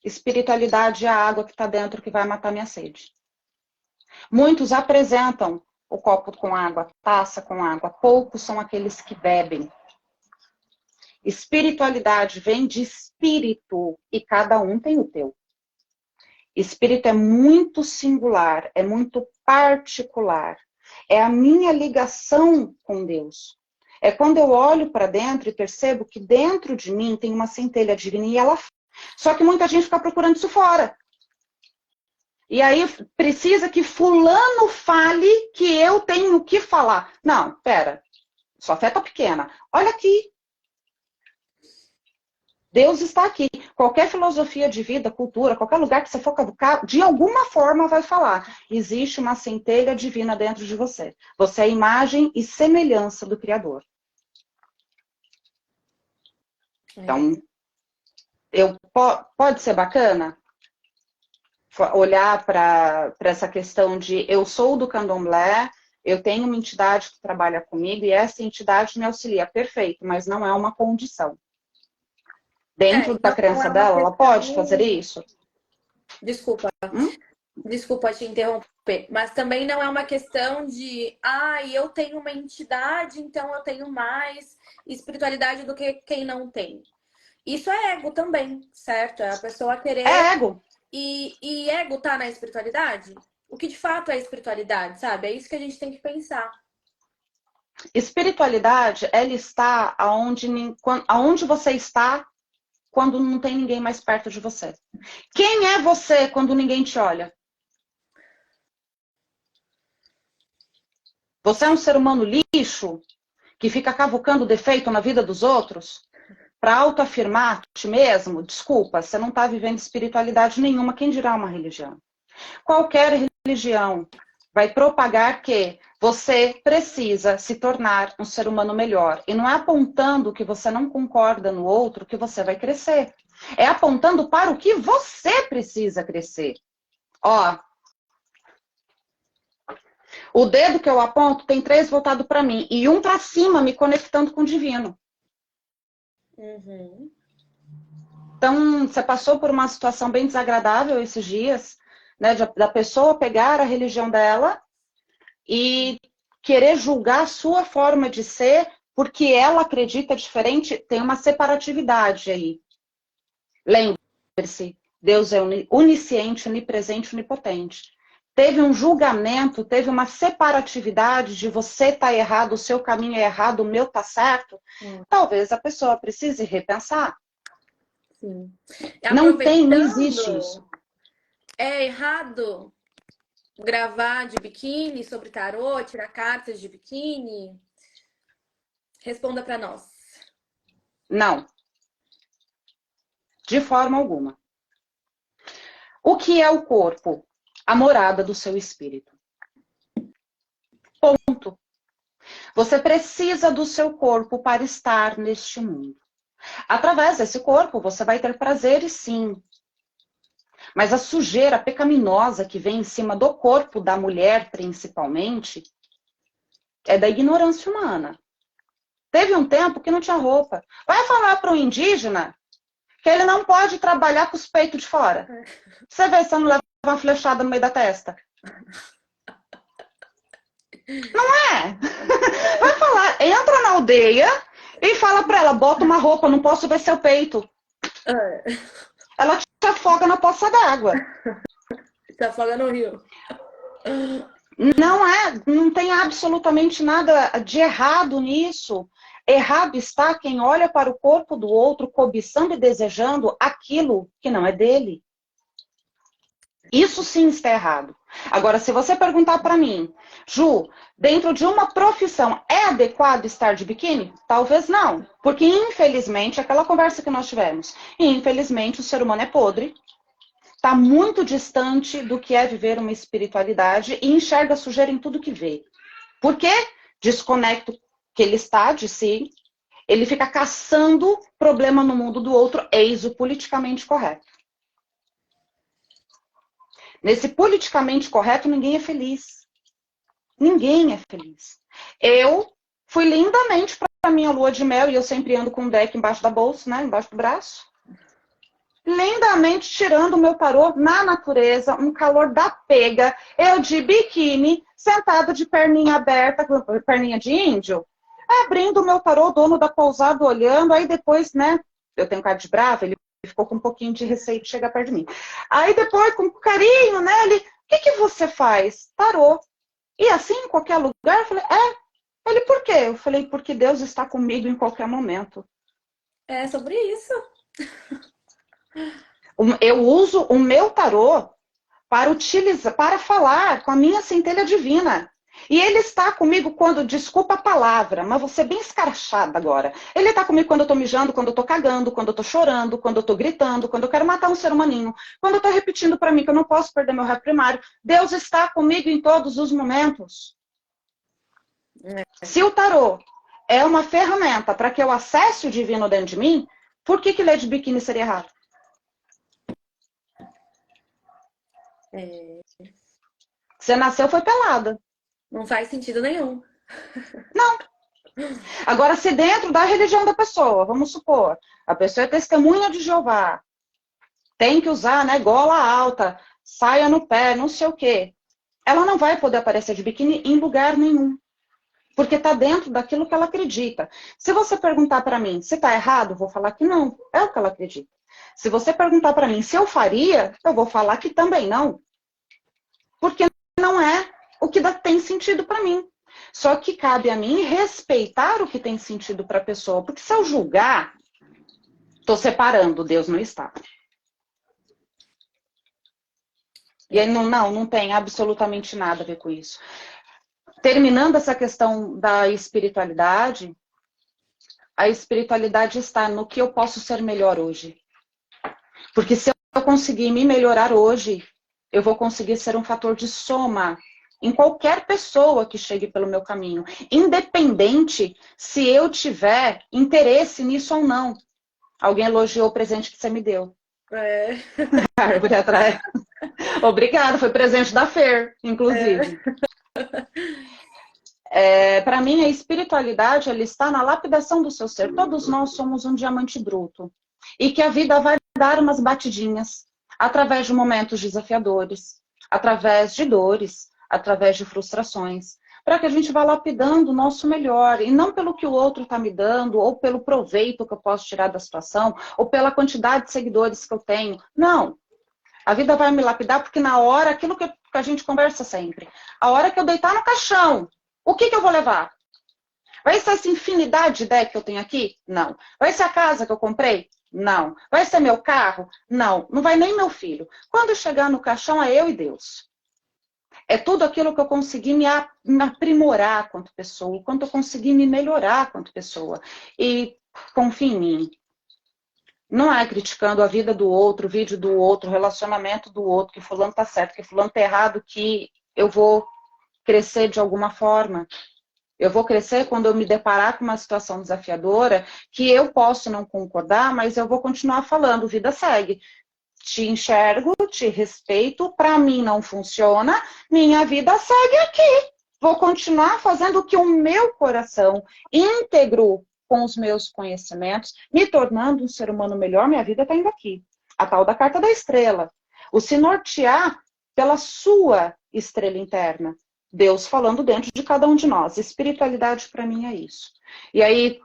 Espiritualidade é a água que está dentro que vai matar minha sede. Muitos apresentam o copo com água, a taça com água. Poucos são aqueles que bebem. Espiritualidade vem de espírito e cada um tem o teu. Espírito é muito singular, é muito particular. É a minha ligação com Deus. É quando eu olho para dentro e percebo que dentro de mim tem uma centelha divina e ela... Só que muita gente fica procurando isso fora. E aí precisa que fulano fale que eu tenho o que falar. Não, pera. Sua fé tá pequena. Olha aqui. Deus está aqui. Qualquer filosofia de vida, cultura, qualquer lugar que você for caducar, de alguma forma vai falar. Existe uma centelha divina dentro de você. Você é a imagem e semelhança do Criador. Então, pode ser bacana olhar para essa questão de eu sou do candomblé, eu tenho uma entidade que trabalha comigo e essa entidade me auxilia. Perfeito, mas não é uma condição. Dentro da crença dela, ela pode fazer isso? Desculpa. Desculpa te interromper, mas também não é uma questão de eu tenho uma entidade, então eu tenho mais espiritualidade do que quem não tem. Isso é ego também, certo? É a pessoa querer... É ego. E ego tá na espiritualidade? O que de fato é espiritualidade, sabe? É isso que a gente tem que pensar. Espiritualidade, ela está aonde você está quando não tem ninguém mais perto de você. Quem é você quando ninguém te olha? Você é um ser humano lixo que fica cavucando defeito na vida dos outros para autoafirmar a ti mesmo? Desculpa, você não está vivendo espiritualidade nenhuma, quem dirá uma religião? Qualquer religião vai propagar que você precisa se tornar um ser humano melhor. E não é apontando que você não concorda no outro que você vai crescer. É apontando para o que você precisa crescer. Ó, o dedo que eu aponto tem 3 voltado para mim e um para cima me conectando com o divino. Uhum. Então, você passou por uma situação bem desagradável esses dias, né, da pessoa pegar a religião dela e querer julgar a sua forma de ser porque ela acredita diferente, tem uma separatividade aí. Lembre-se, Deus é onisciente, onipresente, onipotente. Teve um julgamento, teve uma separatividade de você tá errado, o seu caminho é errado, o meu tá certo. Talvez a pessoa precise repensar. Sim. Não existe isso. É errado gravar de biquíni sobre tarô, tirar cartas de biquíni? Responda para nós. Não. De forma alguma. O que é o corpo? A morada do seu espírito. Ponto. Você precisa do seu corpo para estar neste mundo. Através desse corpo, você vai ter prazeres, sim. Mas a sujeira pecaminosa que vem em cima do corpo da mulher, principalmente, é da ignorância humana. Teve um tempo que não tinha roupa. Vai falar para um indígena que ele não pode trabalhar com os peitos de fora. Você vê se não leva uma flechada no meio da testa. Não é? Vai falar, entra na aldeia e fala para ela, bota uma roupa, não posso ver seu peito. Ela te afoga na poça d'água. Te afoga no rio. Não tem absolutamente nada de errado nisso. Errado está quem olha para o corpo do outro, cobiçando e desejando aquilo que não é dele. Isso sim está errado. Agora, se você perguntar para mim, Ju, dentro de uma profissão, é adequado estar de biquíni? Talvez não. Porque, infelizmente, aquela conversa que nós tivemos, infelizmente, o ser humano é podre. está muito distante do que é viver uma espiritualidade e enxerga sujeira em tudo que vê. Por quê? Desconecta que ele está de si, ele fica caçando problema no mundo do outro, eis o politicamente correto. Nesse politicamente correto, ninguém é feliz. Ninguém é feliz. Eu fui lindamente para minha lua de mel, e eu sempre ando com um deck embaixo da bolsa, né, embaixo do braço. Lindamente tirando o meu tarô na natureza, um calor da pega, eu de biquíni, sentada de perninha aberta, perninha de índio, abrindo o meu tarô, o dono da pousada olhando, aí depois, né, eu tenho cara de brava, ele ficou com um pouquinho de receio de chegar perto de mim. Aí depois, com carinho, né, ele, o que você faz? Tarô. E assim, em qualquer lugar, eu falei, Ele, por quê? Eu falei, porque Deus está comigo em qualquer momento. É sobre isso. Eu uso o meu tarô para utilizar, para falar com a minha centelha divina. E ele está comigo quando, desculpa a palavra, mas vou ser bem escrachada agora. Ele está comigo quando eu estou mijando, quando eu estou cagando, quando eu estou chorando, quando eu estou gritando, quando eu quero matar um ser humaninho, quando eu estou repetindo para mim que eu não posso perder meu ré primário. Deus está comigo em todos os momentos. Se o tarô é uma ferramenta para que eu acesse o divino dentro de mim, por que ler de biquíni seria errado? Você nasceu foi pelada. Não faz sentido nenhum. Não. Agora, se dentro da religião da pessoa, vamos supor, a pessoa é testemunha de Jeová, tem que usar, né, gola alta, saia no pé, não sei o quê. Ela não vai poder aparecer de biquíni em lugar nenhum. Porque está dentro daquilo que ela acredita. Se você perguntar para mim se está errado, eu vou falar que não. É o que ela acredita. Se você perguntar para mim se eu faria, eu vou falar que também não. Porque não é o que tem sentido para mim. Só que cabe a mim respeitar o que tem sentido para a pessoa. Porque se eu julgar, estou separando, Deus não está. E aí não tem absolutamente nada a ver com isso. Terminando essa questão da espiritualidade, a espiritualidade está no que eu posso ser melhor hoje. Porque se eu conseguir me melhorar hoje, eu vou conseguir ser um fator de soma em qualquer pessoa que chegue pelo meu caminho, independente se eu tiver interesse nisso ou não. Alguém elogiou o presente que você me deu. Árvore atrás. Obrigada, foi presente da Fer, inclusive. Para mim, a espiritualidade ela está na lapidação do seu ser. Todos nós somos um diamante bruto. E que a vida vai dar umas batidinhas através de momentos desafiadores, através de dores, através de frustrações, para que a gente vá lapidando o nosso melhor. E não pelo que o outro está me dando, ou pelo proveito que eu posso tirar da situação, ou pela quantidade de seguidores que eu tenho. Não. A vida vai me lapidar porque na hora, aquilo que a gente conversa sempre, a hora que eu deitar no caixão, o que eu vou levar? Vai ser essa infinidade de ideia que eu tenho aqui? Não. Vai ser a casa que eu comprei? Não. Vai ser meu carro? Não. Não vai nem meu filho. Quando eu chegar no caixão, é eu e Deus. É tudo aquilo que eu consegui me aprimorar quanto pessoa, quanto eu consegui me melhorar quanto pessoa. E confie em mim. Não é criticando a vida do outro, o vídeo do outro, o relacionamento do outro, que fulano tá certo, que fulano tá errado, que eu vou crescer de alguma forma. Eu vou crescer quando eu me deparar com uma situação desafiadora, que eu posso não concordar, mas eu vou continuar falando, vida segue. Te enxergo, te respeito, para mim não funciona, minha vida segue aqui. Vou continuar fazendo o que o meu coração íntegro com os meus conhecimentos, me tornando um ser humano melhor, minha vida está indo aqui. A tal da carta da estrela. O se nortear pela sua estrela interna. Deus falando dentro de cada um de nós. Espiritualidade para mim é isso. E aí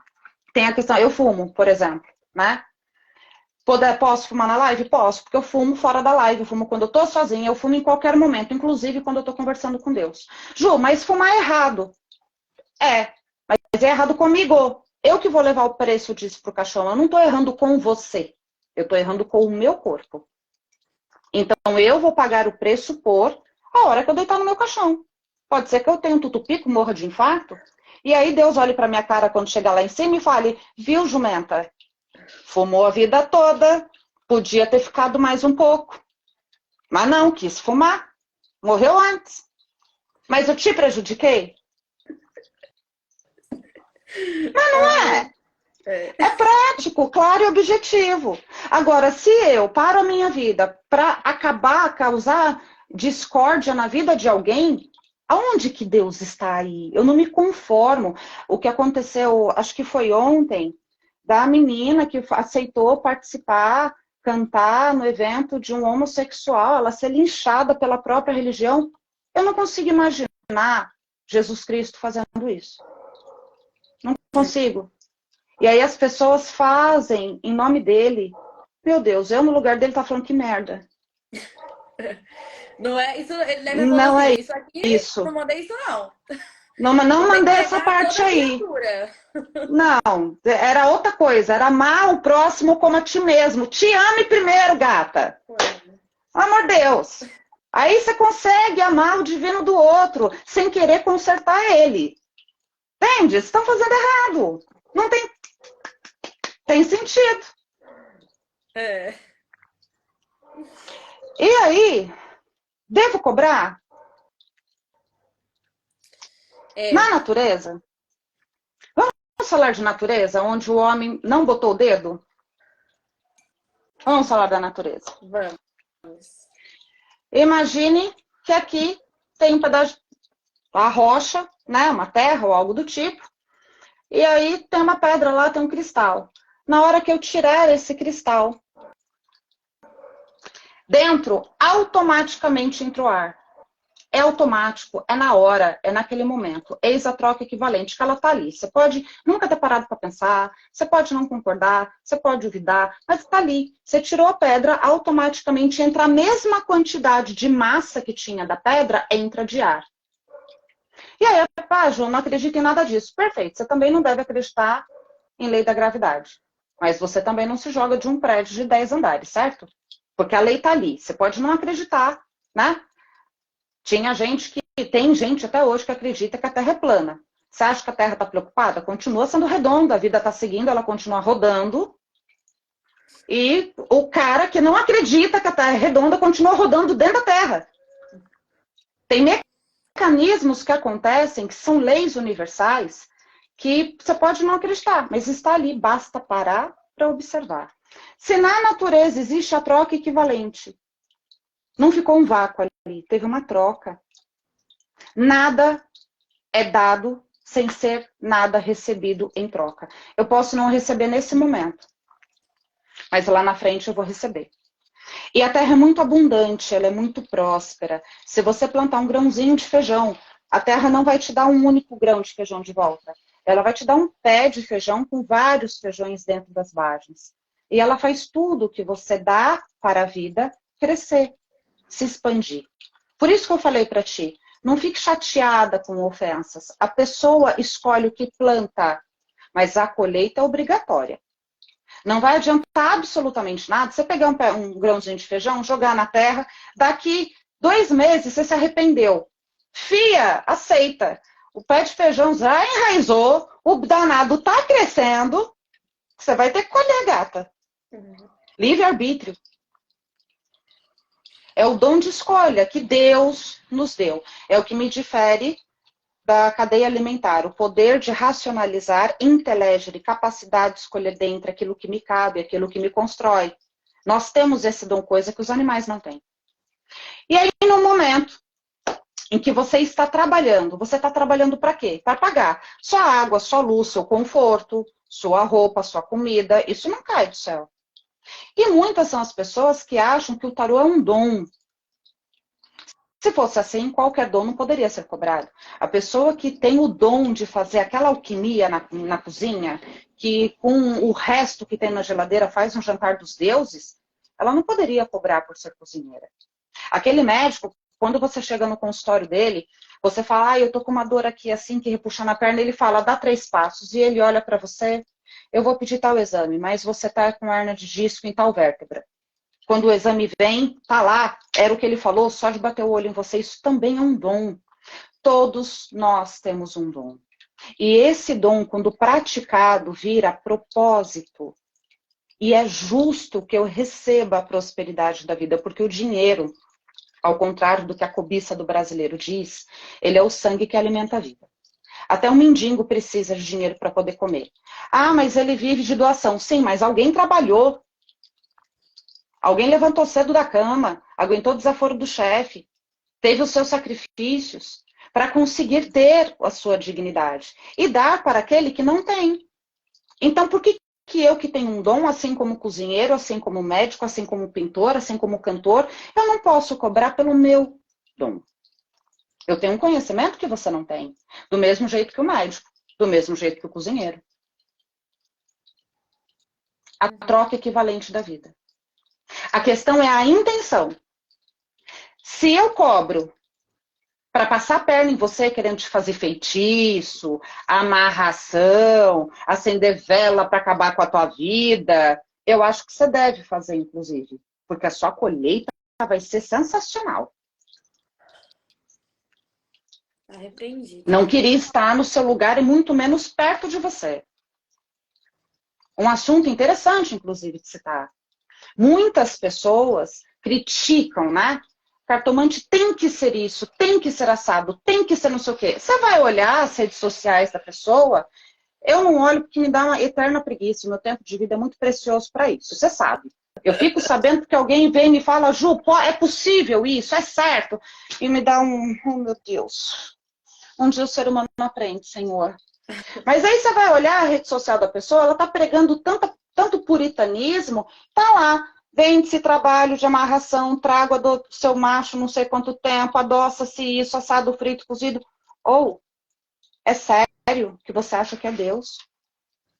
tem a questão, eu fumo, por exemplo, né? Posso fumar na live? Posso, porque eu fumo fora da live, eu fumo quando eu tô sozinha, eu fumo em qualquer momento, inclusive quando eu tô conversando com Deus. Ju, mas fumar é errado. Mas é errado comigo. Eu que vou levar o preço disso pro caixão. Eu não tô errando com você. Eu tô errando com o meu corpo. Então eu vou pagar o preço por a hora que eu deitar no meu caixão. Pode ser que eu tenha um tutupico, morra de infarto. E aí Deus olhe pra minha cara quando chegar lá em cima e fale, viu, jumenta? Fumou a vida toda, podia ter ficado mais um pouco. Mas não, quis fumar. Morreu antes. Mas eu te prejudiquei? Mas não é. É prático, claro e objetivo. Agora, se eu paro a minha vida para acabar, causar discórdia na vida de alguém, aonde que Deus está aí? Eu não me conformo. O que aconteceu, acho que foi ontem, da menina que aceitou participar, cantar no evento de um homossexual, ela ser linchada pela própria religião. Eu não consigo imaginar Jesus Cristo fazendo isso. Não consigo. E aí as pessoas fazem em nome dele. Meu Deus, eu no lugar dele tá falando que merda. Não é isso, ele deve falar Não assim, é isso aqui, isso. não mandei isso não. Não Vou ter que mandei essa queimar parte toda aí. criatura. Não, era outra coisa. Era amar o próximo como a ti mesmo. Te ame primeiro, gata. Pelo amor de Deus. Aí você consegue amar o divino do outro sem querer consertar ele. Entende? Vocês estão fazendo errado. Não tem sentido. É. E aí, devo cobrar? Na natureza? Vamos falar de natureza, onde o homem não botou o dedo? Vamos falar da natureza. Vamos. Imagine que aqui tem um pedaço, a rocha, né, uma terra ou algo do tipo, e aí tem uma pedra lá, tem um cristal. Na hora que eu tirar esse cristal, dentro automaticamente entra o ar. É automático, é na hora, é naquele momento. Eis a troca equivalente, que ela está ali. Você pode nunca ter parado para pensar, você pode não concordar, você pode duvidar, mas está ali. Você tirou a pedra, automaticamente entra a mesma quantidade de massa que tinha da pedra, entra de ar. E aí, pá, João, não acredito em nada disso. Perfeito, você também não deve acreditar em lei da gravidade. Mas você também não se joga de um prédio de 10 andares, certo? Porque a lei está ali. Você pode não acreditar, né? Tem gente até hoje que acredita que a Terra é plana. Você acha que a Terra está preocupada? Continua sendo redonda, a vida está seguindo, ela continua rodando. E o cara que não acredita que a Terra é redonda continua rodando dentro da Terra. Tem mecanismos que acontecem, que são leis universais, que você pode não acreditar, mas está ali, basta parar para observar. Se na natureza existe a troca equivalente, não ficou um vácuo ali, teve uma troca. Nada é dado sem ser nada recebido em troca. Eu posso não receber nesse momento, mas lá na frente eu vou receber. E a terra é muito abundante, ela é muito próspera. Se você plantar um grãozinho de feijão, a terra não vai te dar um único grão de feijão de volta. Ela vai te dar um pé de feijão com vários feijões dentro das vagens. E ela faz tudo o que você dá para a vida crescer, se expandir. Por isso que eu falei para ti, não fique chateada com ofensas. A pessoa escolhe o que planta, mas a colheita é obrigatória. Não vai adiantar absolutamente nada você pegar um grãozinho de feijão, jogar na terra, daqui 2 meses você se arrependeu. Fia, aceita. O pé de feijão já enraizou, o danado está crescendo, você vai ter que colher, gata. Livre-arbítrio. É o dom de escolha que Deus nos deu. É o que me difere da cadeia alimentar. O poder de racionalizar, inteligir, capacidade de escolher dentre aquilo que me cabe, aquilo que me constrói. Nós temos esse dom, coisa que os animais não têm. E aí, no momento em que você está trabalhando, você está trabalhando para quê? Para pagar sua água, sua luz, seu conforto, sua roupa, sua comida. Isso não cai do céu. E muitas são as pessoas que acham que o tarô é um dom. Se fosse assim, qualquer dom não poderia ser cobrado. A pessoa que tem o dom de fazer aquela alquimia na cozinha, que com o resto que tem na geladeira faz um jantar dos deuses, ela não poderia cobrar por ser cozinheira. Aquele médico, quando você chega no consultório dele, você fala, eu tô com uma dor aqui assim, que repuxa na perna, ele fala, dá 3 passos, e ele olha para você, eu vou pedir tal exame, mas você tá com hernia de disco em tal vértebra. Quando o exame vem, tá lá, era o que ele falou, só de bater o olho em você, isso também é um dom. Todos nós temos um dom. E esse dom, quando praticado, vira propósito. E é justo que eu receba a prosperidade da vida, porque o dinheiro, ao contrário do que a cobiça do brasileiro diz, ele é o sangue que alimenta a vida. Até um mendigo precisa de dinheiro para poder comer. Ah, mas ele vive de doação. Sim, mas alguém trabalhou. Alguém levantou cedo da cama, aguentou o desaforo do chefe, teve os seus sacrifícios para conseguir ter a sua dignidade e dar para aquele que não tem. Então, por que eu que tenho um dom, assim como cozinheiro, assim como médico, assim como pintor, assim como cantor, eu não posso cobrar pelo meu dom? Eu tenho um conhecimento que você não tem. Do mesmo jeito que o médico, do mesmo jeito que o cozinheiro. A troca equivalente da vida. A questão é a intenção. Se eu cobro para passar a perna em você, querendo te fazer feitiço, amarração, acender vela para acabar com a tua vida, eu acho que você deve fazer, inclusive. Porque a sua colheita vai ser sensacional. Tá repreendido. Não queria estar no seu lugar e muito menos perto de você. Um assunto interessante, inclusive, de citar. Muitas pessoas criticam, né? Cartomante tem que ser isso, tem que ser assado, tem que ser não sei o quê. Você vai olhar as redes sociais da pessoa, eu não olho porque me dá uma eterna preguiça. Meu tempo de vida é muito precioso para isso, você sabe. Eu fico sabendo porque alguém vem e me fala, Ju, é possível isso, é certo. E me dá oh meu Deus. Um dia o ser humano não aprende, Senhor. Mas aí você vai olhar a rede social da pessoa, ela tá pregando tanto puritanismo, tá lá, vende-se trabalho de amarração, trago do seu macho não sei quanto tempo, adoça-se isso, assado, frito, cozido. Ou, é sério que você acha que é Deus?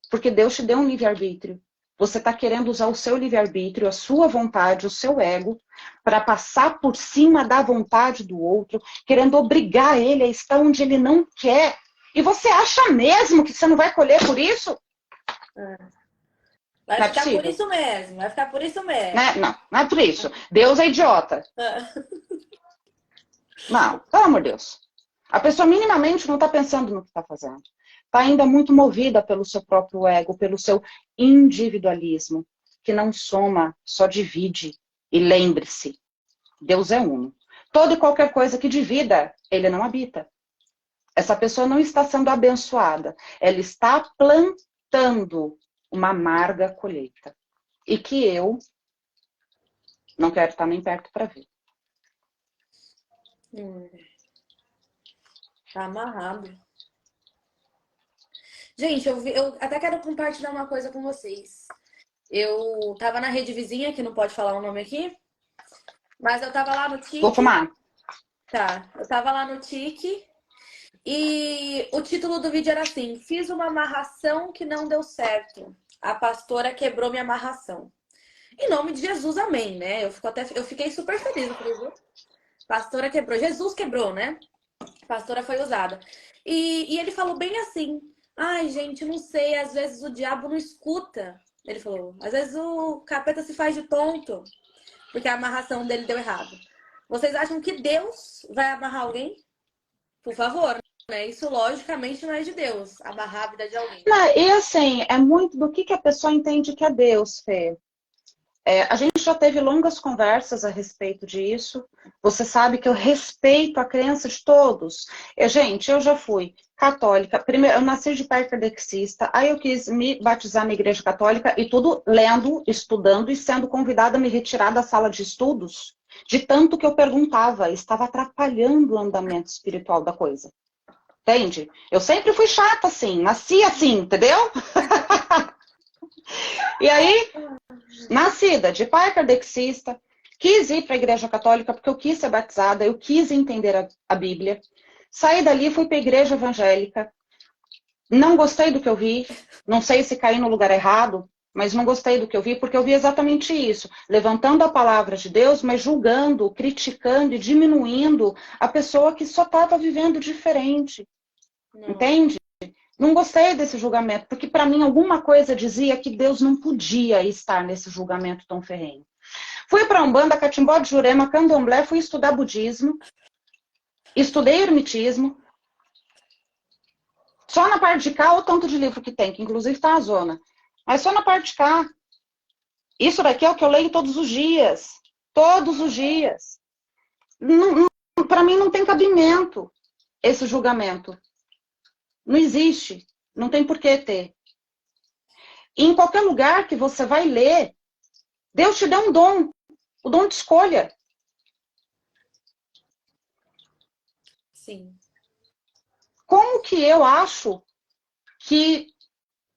Porque Deus te deu um livre-arbítrio. Você está querendo usar o seu livre-arbítrio, a sua vontade, o seu ego, para passar por cima da vontade do outro, querendo obrigar ele a estar onde ele não quer. E você acha mesmo que você não vai colher por isso? Vai ficar por isso mesmo, vai ficar por isso mesmo. Não é por isso. Deus é idiota. Não, pelo amor de Deus. A pessoa minimamente não está pensando no que está fazendo. Está ainda muito movida pelo seu próprio ego, pelo seu individualismo, que não soma, só divide. E lembre-se, Deus é uno. Toda e qualquer coisa que divida, ele não habita. Essa pessoa não está sendo abençoada. Ela está plantando uma amarga colheita. E que eu não quero estar nem perto para ver. Tá amarrado. Gente, eu até quero compartilhar uma coisa com vocês. Eu tava na rede vizinha, que não pode falar o nome aqui, mas eu tava lá no TIC. Vou fumar. Tá, eu tava lá no TIC e o título do vídeo era assim: fiz uma amarração que não deu certo. A pastora quebrou minha amarração. Em nome de Jesus, amém, né? Eu fiquei super feliz, eu falei, pastora quebrou. Jesus quebrou, né? Pastora foi usada. E ele falou bem assim: ai, gente, não sei, às vezes o diabo não escuta. Ele falou, às vezes o capeta se faz de tonto, porque a amarração dele deu errado. Vocês acham que Deus vai amarrar alguém? Por favor, né? Isso logicamente não é de Deus, amarrar a vida de alguém. Não, e assim, é muito do que a pessoa entende que é Deus, Fê. A gente já teve longas conversas a respeito disso. Você sabe que eu respeito a crença de todos. Gente, eu já fui católica. Primeiro, eu nasci de pai kardecista. Aí eu quis me batizar na igreja católica e tudo lendo, estudando e sendo convidada a me retirar da sala de estudos. De tanto que eu perguntava, estava atrapalhando o andamento espiritual da coisa. Entende? Eu sempre fui chata assim, nasci assim, entendeu? E aí, nascida de pai kardecista, quis ir para a igreja católica porque eu quis ser batizada, eu quis entender a Bíblia. Saí dali, fui para a igreja evangélica. Não gostei do que eu vi. Não sei se caí no lugar errado, mas não gostei do que eu vi, porque eu vi exatamente isso. Levantando a palavra de Deus, mas julgando, criticando e diminuindo a pessoa que só estava vivendo diferente. Não. Entende? Não gostei desse julgamento, porque para mim alguma coisa dizia que Deus não podia estar nesse julgamento tão ferrenho. Fui para Umbanda, Catimbó de Jurema, Candomblé, fui estudar budismo, estudei ermitismo. Só na parte de cá, o tanto de livro que tem, que inclusive está a zona. Mas só na parte de cá. Isso daqui é o que eu leio todos os dias. Todos os dias. Para mim não tem cabimento esse julgamento. Não existe. Não tem por que ter. E em qualquer lugar que você vai ler, Deus te deu um dom. O dom de escolha. Sim. Como que eu acho que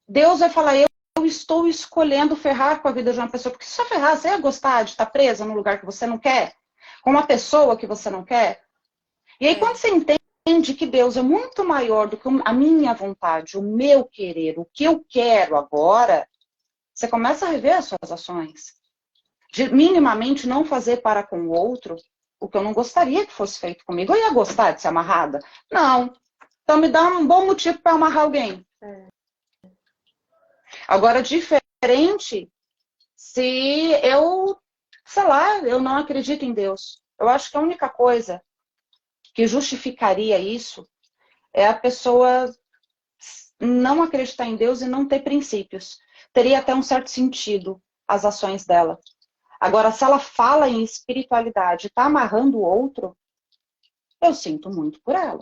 Deus vai falar, eu estou escolhendo ferrar com a vida de uma pessoa? Porque se você ferrar, você ia gostar de estar presa num lugar que você não quer? Com uma pessoa que você não quer? E aí, quando você entende que Deus é muito maior do que a minha vontade, o meu querer, o que eu quero agora, você começa a rever as suas ações. De minimamente não fazer para com o outro o que eu não gostaria que fosse feito comigo. Eu ia gostar de ser amarrada? Não. Então me dá um bom motivo para amarrar alguém. Agora, diferente se eu, sei lá, eu não acredito em Deus. Eu acho que a única coisa que justificaria isso é a pessoa não acreditar em Deus e não ter princípios. Teria até um certo sentido as ações dela. Agora, se ela fala em espiritualidade e está amarrando o outro, eu sinto muito por ela.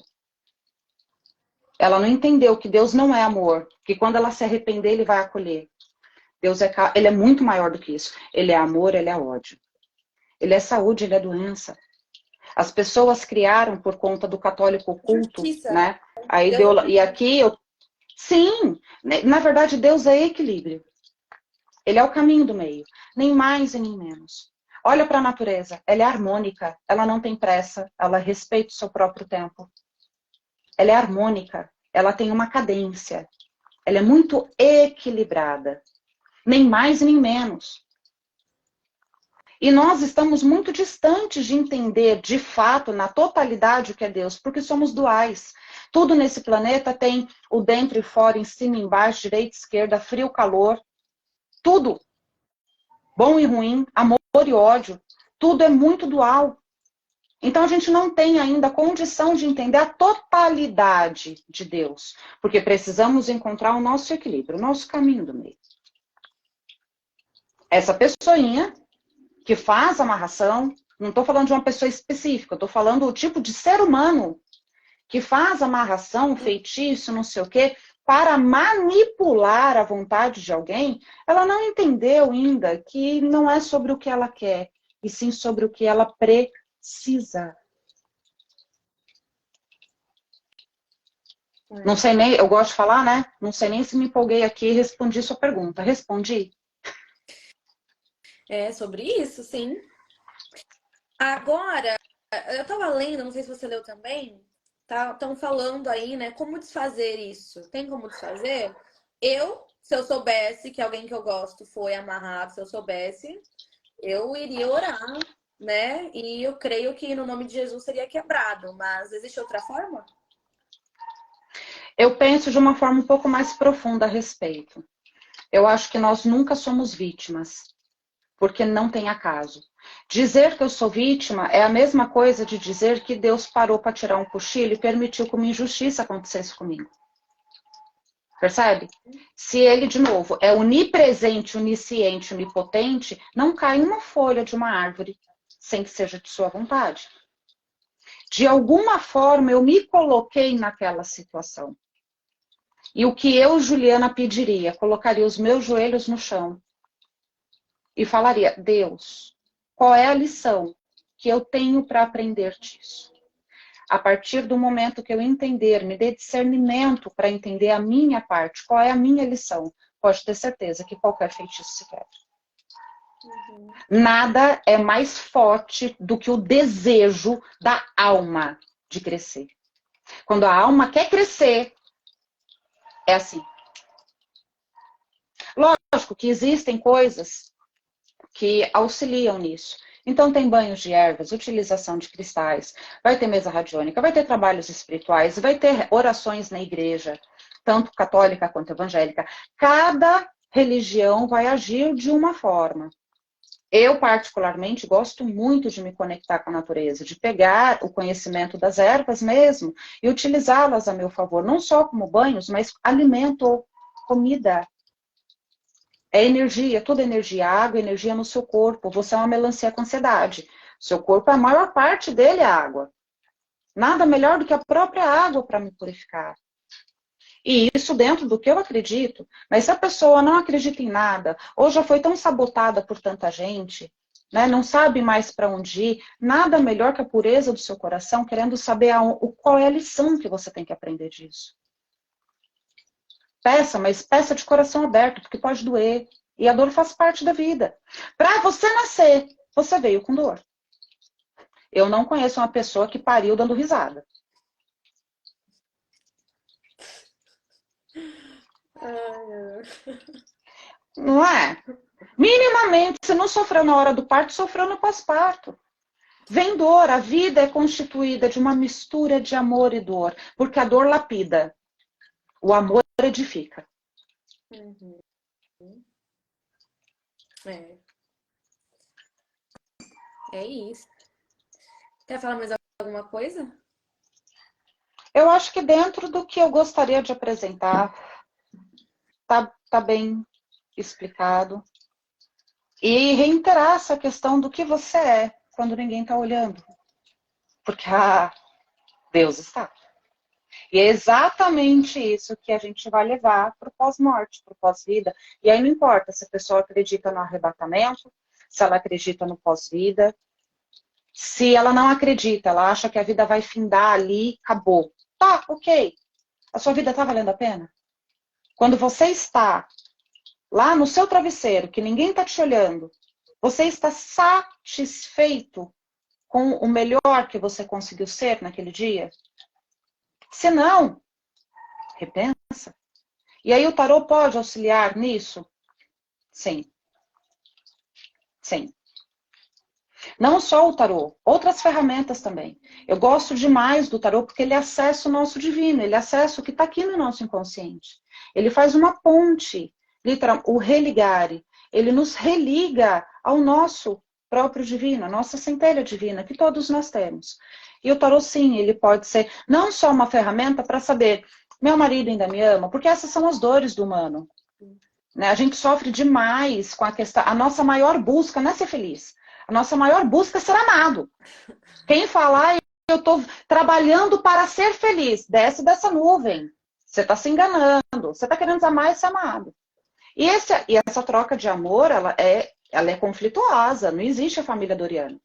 Ela não entendeu que Deus não é amor, que quando ela se arrepender, ele vai acolher. Deus ele é muito maior do que isso. Ele é amor, ele é ódio. Ele é saúde, ele é doença. As pessoas criaram por conta do católico oculto, Justiça, né? Aí deu, e aqui eu. Sim, na verdade, Deus é equilíbrio. Ele é o caminho do meio, nem mais e nem menos. Olha para a natureza, ela é harmônica, ela não tem pressa, ela respeita o seu próprio tempo. Ela é harmônica, ela tem uma cadência, ela é muito equilibrada, nem mais nem menos. E nós estamos muito distantes de entender, de fato, na totalidade, o que é Deus, porque somos duais. Tudo nesse planeta tem o dentro e fora, em cima e embaixo, direita e esquerda, frio, calor. Tudo, bom e ruim, amor e ódio, tudo é muito dual. Então a gente não tem ainda condição de entender a totalidade de Deus, porque precisamos encontrar o nosso equilíbrio, o nosso caminho do meio. Essa pessoinha que faz amarração, não estou falando de uma pessoa específica, estou falando do tipo de ser humano que faz amarração, feitiço, não sei o quê, para manipular a vontade de alguém, ela não entendeu ainda que não é sobre o que ela quer, e sim sobre o que ela precisa. Não sei nem, eu gosto de falar, né? Não sei nem se me empolguei aqui e respondi sua pergunta. Respondi? É sobre isso, sim. Agora, eu tava lendo, não sei se você leu também, tá? Estão falando aí, né? Como desfazer isso? Tem como desfazer? Se eu soubesse que alguém que eu gosto foi amarrado, se eu soubesse, eu iria orar, né? E eu creio que no nome de Jesus seria quebrado, mas existe outra forma? Eu penso de uma forma um pouco mais profunda a respeito. Eu acho que nós nunca somos vítimas, porque não tem acaso. Dizer que eu sou vítima é a mesma coisa de dizer que Deus parou para tirar um cochilo e permitiu que uma injustiça acontecesse comigo. Percebe? Se ele, de novo, é onipresente, onisciente, onipotente, não cai uma folha de uma árvore sem que seja de sua vontade. De alguma forma, eu me coloquei naquela situação. E o que eu, Juliana, pediria? Colocaria os meus joelhos no chão e falaria, Deus, qual é a lição que eu tenho para aprender disso? A partir do momento que eu entender, me dê discernimento para entender a minha parte, qual é a minha lição, pode ter certeza que qualquer feitiço se quebra. Nada é mais forte do que o desejo da alma de crescer. Quando a alma quer crescer, é assim. Lógico que existem coisas que auxiliam nisso. Então tem banhos de ervas, utilização de cristais, vai ter mesa radiônica, vai ter trabalhos espirituais, vai ter orações na igreja, tanto católica quanto evangélica. Cada religião vai agir de uma forma. Eu, particularmente, gosto muito de me conectar com a natureza, de pegar o conhecimento das ervas mesmo e utilizá-las a meu favor, não só como banhos, mas alimento, comida. É energia, toda energia, água, energia no seu corpo. Você é uma melancia com ansiedade. Seu corpo, a maior parte dele é água. Nada melhor do que a própria água para me purificar. E isso dentro do que eu acredito. Mas se a pessoa não acredita em nada, ou já foi tão sabotada por tanta gente, né, não sabe mais para onde ir, nada melhor que a pureza do seu coração, querendo saber qual é a lição que você tem que aprender disso. Peça, mas peça de coração aberto, porque pode doer. E a dor faz parte da vida. Para você nascer, você veio com dor. Eu não conheço uma pessoa que pariu dando risada. Não é? Minimamente, se não sofreu na hora do parto, sofreu no pós-parto. Vem dor, a vida é constituída de uma mistura de amor e dor, porque a dor lapida, o amor edifica. Uhum. É isso. Quer falar mais alguma coisa? Eu acho que dentro do que eu gostaria de apresentar, tá bem explicado. E reiterar essa questão do que você é quando ninguém está olhando. Porque, Deus está. E é exatamente isso que a gente vai levar para o pós-morte, para o pós-vida. E aí não importa se a pessoa acredita no arrebatamento, se ela acredita no pós-vida. Se ela não acredita, ela acha que a vida vai findar ali, acabou. Tá, ok. A sua vida está valendo a pena? Quando você está lá no seu travesseiro, que ninguém está te olhando, você está satisfeito com o melhor que você conseguiu ser naquele dia? Se não, repensa. E aí o tarô pode auxiliar nisso? Sim. Sim. Não só o tarô, outras ferramentas também. Eu gosto demais do tarô porque ele acessa o nosso divino, ele acessa o que está aqui no nosso inconsciente. Ele faz uma ponte, literal, o religare. Ele nos religa ao nosso próprio divino, a nossa centelha divina, que todos nós temos. E o tarô, sim, ele pode ser não só uma ferramenta para saber, meu marido ainda me ama, porque essas são as dores do humano. Né? A gente sofre demais com a questão, a nossa maior busca não é ser feliz. A nossa maior busca é ser amado. Quem falar, eu estou trabalhando para ser feliz, desce dessa nuvem. Você está se enganando. Você está querendo amar e ser amado. E essa troca de amor, ela é conflituosa. Não existe a família Doriana.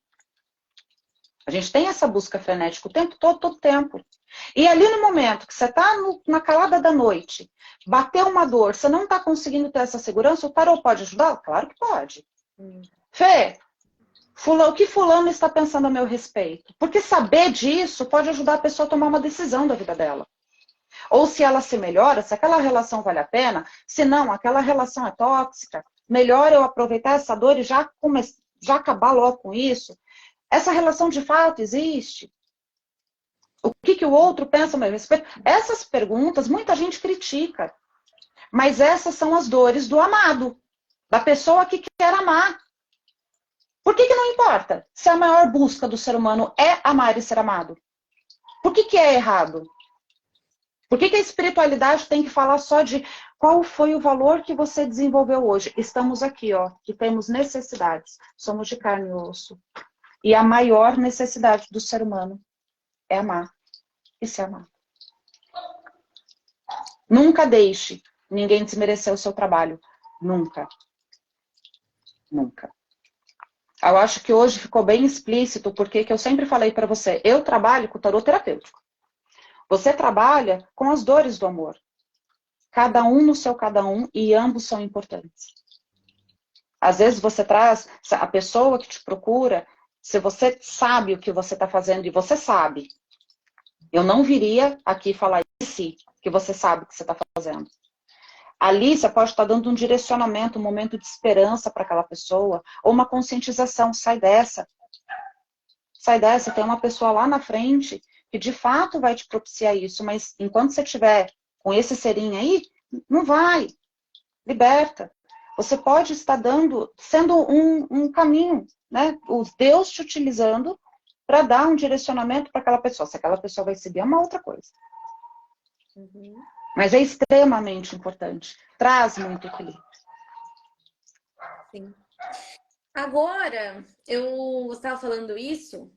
A gente tem essa busca frenética o tempo todo tempo. E ali no momento que você está na calada da noite, bateu uma dor, você não está conseguindo ter essa segurança, o tarô pode ajudar? Claro que pode. Fê, o que fulano está pensando a meu respeito? Porque saber disso pode ajudar a pessoa a tomar uma decisão da vida dela. Ou se ela se melhora, se aquela relação vale a pena, se não, aquela relação é tóxica, melhor eu aproveitar essa dor e já acabar logo com isso. Essa relação de fato existe? O que o outro pensa a meu respeito? Essas perguntas muita gente critica. Mas essas são as dores do amado, da pessoa que quer amar. Por que não importa se a maior busca do ser humano é amar e ser amado? Por que é errado? Por que a espiritualidade tem que falar só de qual foi o valor que você desenvolveu hoje? Estamos aqui, ó, que temos necessidades. Somos de carne e osso. E a maior necessidade do ser humano é amar e se amar. Nunca deixe ninguém desmerecer o seu trabalho. Nunca. Nunca. Eu acho que hoje ficou bem explícito, porque que eu sempre falei para você, eu trabalho com o tarô terapêutico. Você trabalha com as dores do amor. Cada um no seu cada um, e ambos são importantes. Às vezes você traz a pessoa que te procura, se você sabe o que você está fazendo, e você sabe, eu não viria aqui falar em si, que você sabe o que você está fazendo. Ali você pode estar dando um direcionamento, um momento de esperança para aquela pessoa, ou uma conscientização, sai dessa. Sai dessa, tem uma pessoa lá na frente que de fato vai te propiciar isso, mas enquanto você estiver com esse serinho aí, não vai. Liberta. Você pode estar sendo um caminho, né? O Deus te utilizando para dar um direcionamento para aquela pessoa. Se aquela pessoa vai seguir, é uma outra coisa. Uhum. Mas é extremamente importante. Traz muito equilíbrio. Sim. Agora, você estava falando isso,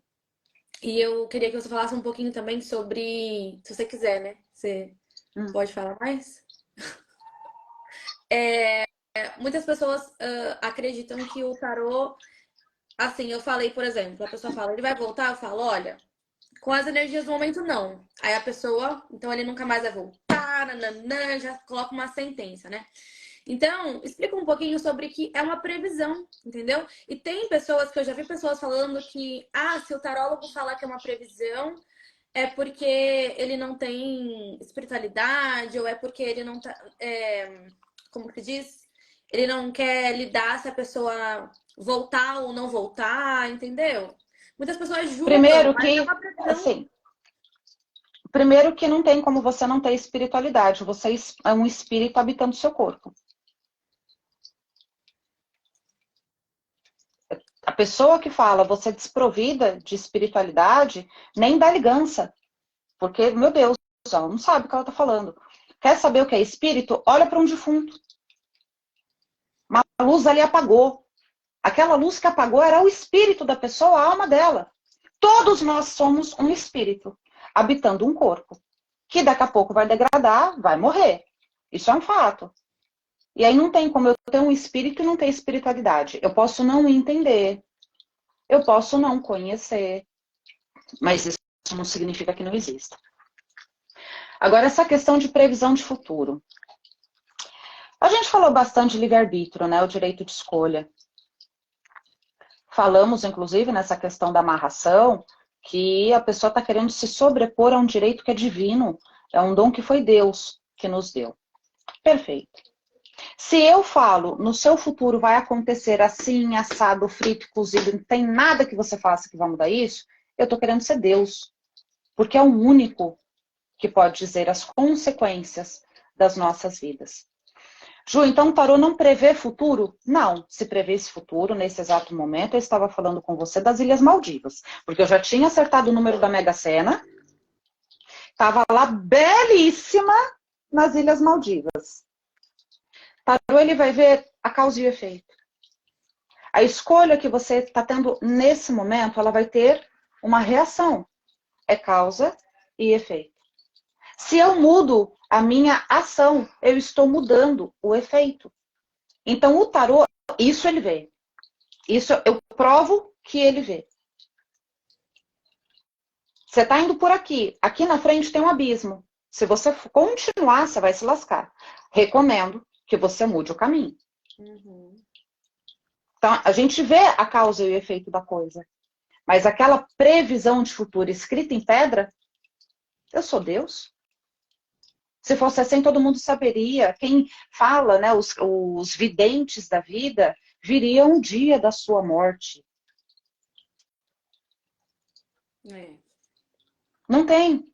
e eu queria que você falasse um pouquinho também sobre, se você quiser, né? Você Hum. pode falar mais? Muitas pessoas acreditam que o tarô, assim, eu falei, por exemplo, a pessoa fala, ele vai voltar? Eu falo, olha, com as energias do momento, não. Aí a pessoa, então ele nunca mais vai voltar, nananã, já coloca uma sentença, né? Então, explica um pouquinho sobre que é uma previsão, entendeu? E tem pessoas que eu já vi pessoas falando que, se o tarólogo falar que é uma previsão, é porque ele não tem espiritualidade, ou é porque ele não tá. Como que diz? Ele não quer lidar se a pessoa voltar ou não voltar, entendeu? Muitas pessoas julgam, Primeiro mas é que, uma previsão. assim, primeiro que não tem como você não ter espiritualidade. Você é um espírito habitando seu corpo. A pessoa que fala você é desprovida de espiritualidade, nem dá ligança. Porque, meu Deus, ela não sabe o que ela está falando. Quer saber o que é espírito? Olha para um defunto. Uma luz ali apagou. Aquela luz que apagou era o espírito da pessoa, a alma dela. Todos nós somos um espírito, habitando um corpo, que daqui a pouco vai degradar, vai morrer. Isso é um fato. E aí não tem como eu ter um espírito e não ter espiritualidade. Eu posso não entender, eu posso não conhecer, mas isso não significa que não exista. Agora, essa questão de previsão de futuro. A gente falou bastante de livre-arbítrio, né? O direito de escolha. Falamos, inclusive, nessa questão da amarração, que a pessoa está querendo se sobrepor a um direito que é divino. É um dom que foi Deus que nos deu. Perfeito. Se eu falo, no seu futuro vai acontecer assim, assado, frito, cozido, não tem nada que você faça que vai mudar isso, eu estou querendo ser Deus. Porque é o único que pode dizer as consequências das nossas vidas. Ju, então o tarô não prevê futuro? Não. Se prevê esse futuro, nesse exato momento, eu estava falando com você das Ilhas Maldivas. Porque eu já tinha acertado o número da Mega Sena, estava lá belíssima nas Ilhas Maldivas. Tarô, ele vai ver a causa e o efeito. A escolha que você está tendo nesse momento, ela vai ter uma reação. É causa e efeito. Se eu mudo a minha ação, eu estou mudando o efeito. Então, o tarô, isso ele vê. Isso eu provo que ele vê. Você está indo por aqui. Aqui na frente tem um abismo. Se você continuar, você vai se lascar. Recomendo que você mude o caminho. Uhum. Então, a gente vê a causa e o efeito da coisa. Mas aquela previsão de futuro escrita em pedra, eu sou Deus. Se fosse assim, todo mundo saberia. Quem fala, né, os videntes da vida, viria um dia da sua morte. É. Não tem.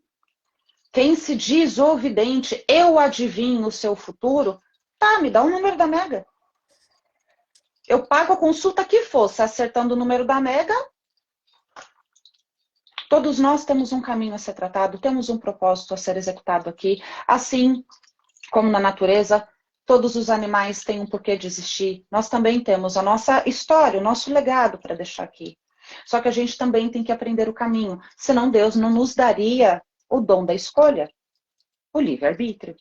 Quem se diz o vidente, eu adivinho o seu futuro, tá, me dá o número da Mega. Eu pago a consulta que fosse, acertando o número da Mega. Todos nós temos um caminho a ser tratado, temos um propósito a ser executado aqui. Assim como na natureza, todos os animais têm um porquê de existir. Nós também temos a nossa história, o nosso legado para deixar aqui. Só que a gente também tem que aprender o caminho, senão Deus não nos daria o dom da escolha, o livre-arbítrio.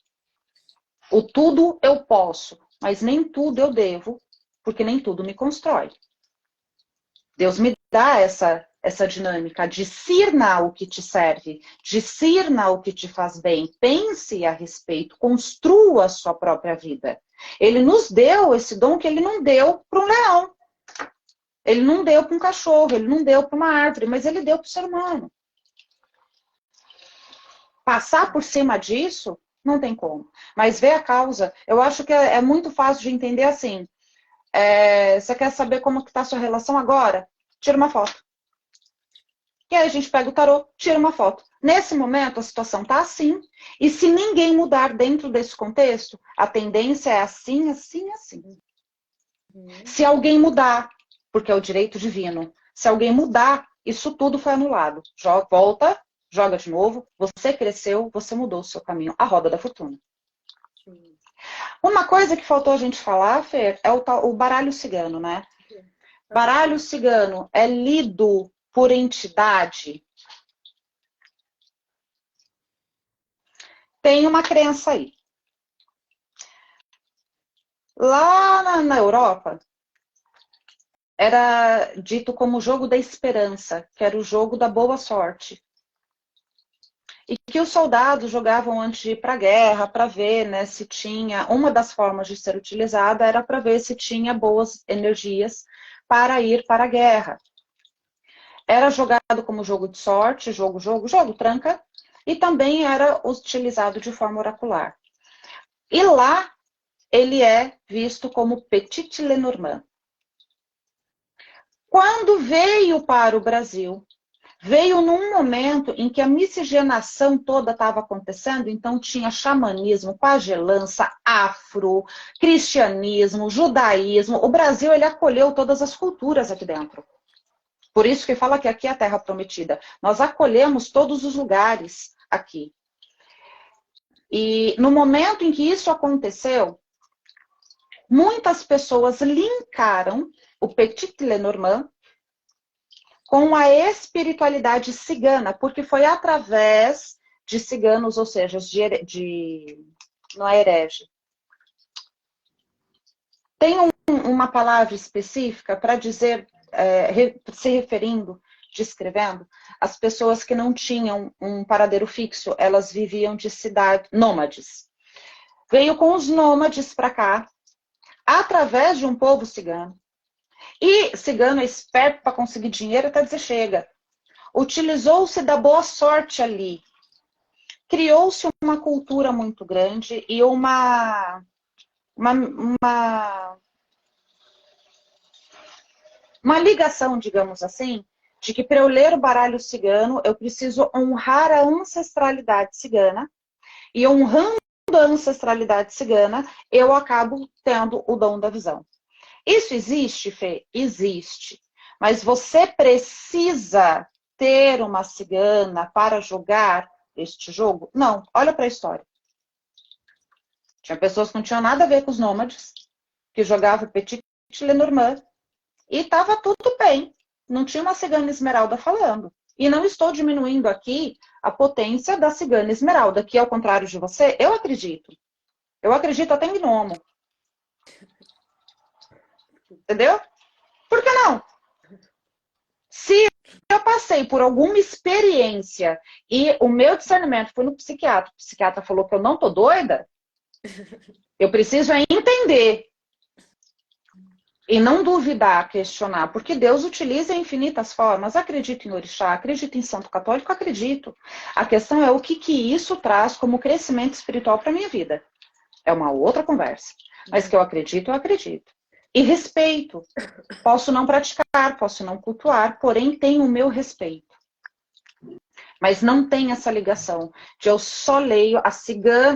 O tudo eu posso, mas nem tudo eu devo, porque nem tudo me constrói. Deus me dá essa dinâmica, discirna o que te serve, discirna o que te faz bem, pense a respeito, construa a sua própria vida. Ele nos deu esse dom que ele não deu para um leão, ele não deu para um cachorro, ele não deu para uma árvore, mas ele deu para o ser humano. Passar por cima disso, não tem como. Mas ver a causa, eu acho que é muito fácil de entender assim. Você quer saber como está a sua relação agora? Tira uma foto. E aí a gente pega o tarô, tira uma foto. Nesse momento, a situação está assim. E se ninguém mudar dentro desse contexto, a tendência é assim, assim, assim. Se alguém mudar, porque é o direito divino, se alguém mudar, isso tudo foi anulado. Volta, joga de novo, você cresceu, você mudou o seu caminho. A roda da fortuna. Uma coisa que faltou a gente falar, Fer, é o baralho cigano, né? Baralho cigano é lido por entidade? Tem uma crença aí. Lá na Europa, era dito como o jogo da esperança, que era o jogo da boa sorte. E que os soldados jogavam antes de ir para a guerra, para ver, né, se tinha... Uma das formas de ser utilizada era para ver se tinha boas energias para ir para a guerra. Era jogado como jogo de sorte, jogo, tranca, e também era utilizado de forma oracular. E lá, ele é visto como Petit Lenormand. Quando veio para o Brasil, veio num momento em que a miscigenação toda estava acontecendo, então tinha xamanismo, pagelança, afro, cristianismo, judaísmo. O Brasil, ele acolheu todas as culturas aqui dentro. Por isso que fala que aqui é a terra prometida. Nós acolhemos todos os lugares aqui. E no momento em que isso aconteceu, muitas pessoas linkaram o Petit Lenormand com a espiritualidade cigana, porque foi através de ciganos, ou seja, não é herege. Tem uma palavra específica para dizer, se referindo, descrevendo, as pessoas que não tinham um paradeiro fixo, elas viviam de cidade, nômades. Veio com os nômades para cá, através de um povo cigano. E cigano é esperto para conseguir dinheiro até dizer chega. Utilizou-se da boa sorte ali. Criou-se uma cultura muito grande e uma ligação, digamos assim, de que para eu ler o baralho cigano, eu preciso honrar a ancestralidade cigana. E honrando a ancestralidade cigana, eu acabo tendo o dom da visão. Isso existe, Fê? Existe. Mas você precisa ter uma cigana para jogar este jogo? Não. Olha para a história. Tinha pessoas que não tinham nada a ver com os nômades, que jogavam Petit Lenormand, e estava tudo bem. Não tinha uma cigana esmeralda falando. E não estou diminuindo aqui a potência da cigana esmeralda, que ao contrário de você, eu acredito. Eu acredito até em gnomo. Entendeu? Por que não? Se eu passei por alguma experiência e o meu discernimento foi no psiquiatra, o psiquiatra falou que eu não tô doida, eu preciso entender e não duvidar, questionar, porque Deus utiliza infinitas formas. Acredito em orixá, acredito em santo católico, acredito. A questão é o que isso traz como crescimento espiritual para minha vida. É uma outra conversa. Mas que eu acredito, eu acredito. E respeito. Posso não praticar, posso não cultuar, porém tenho o meu respeito. Mas não tem essa ligação de eu só leio a cigana.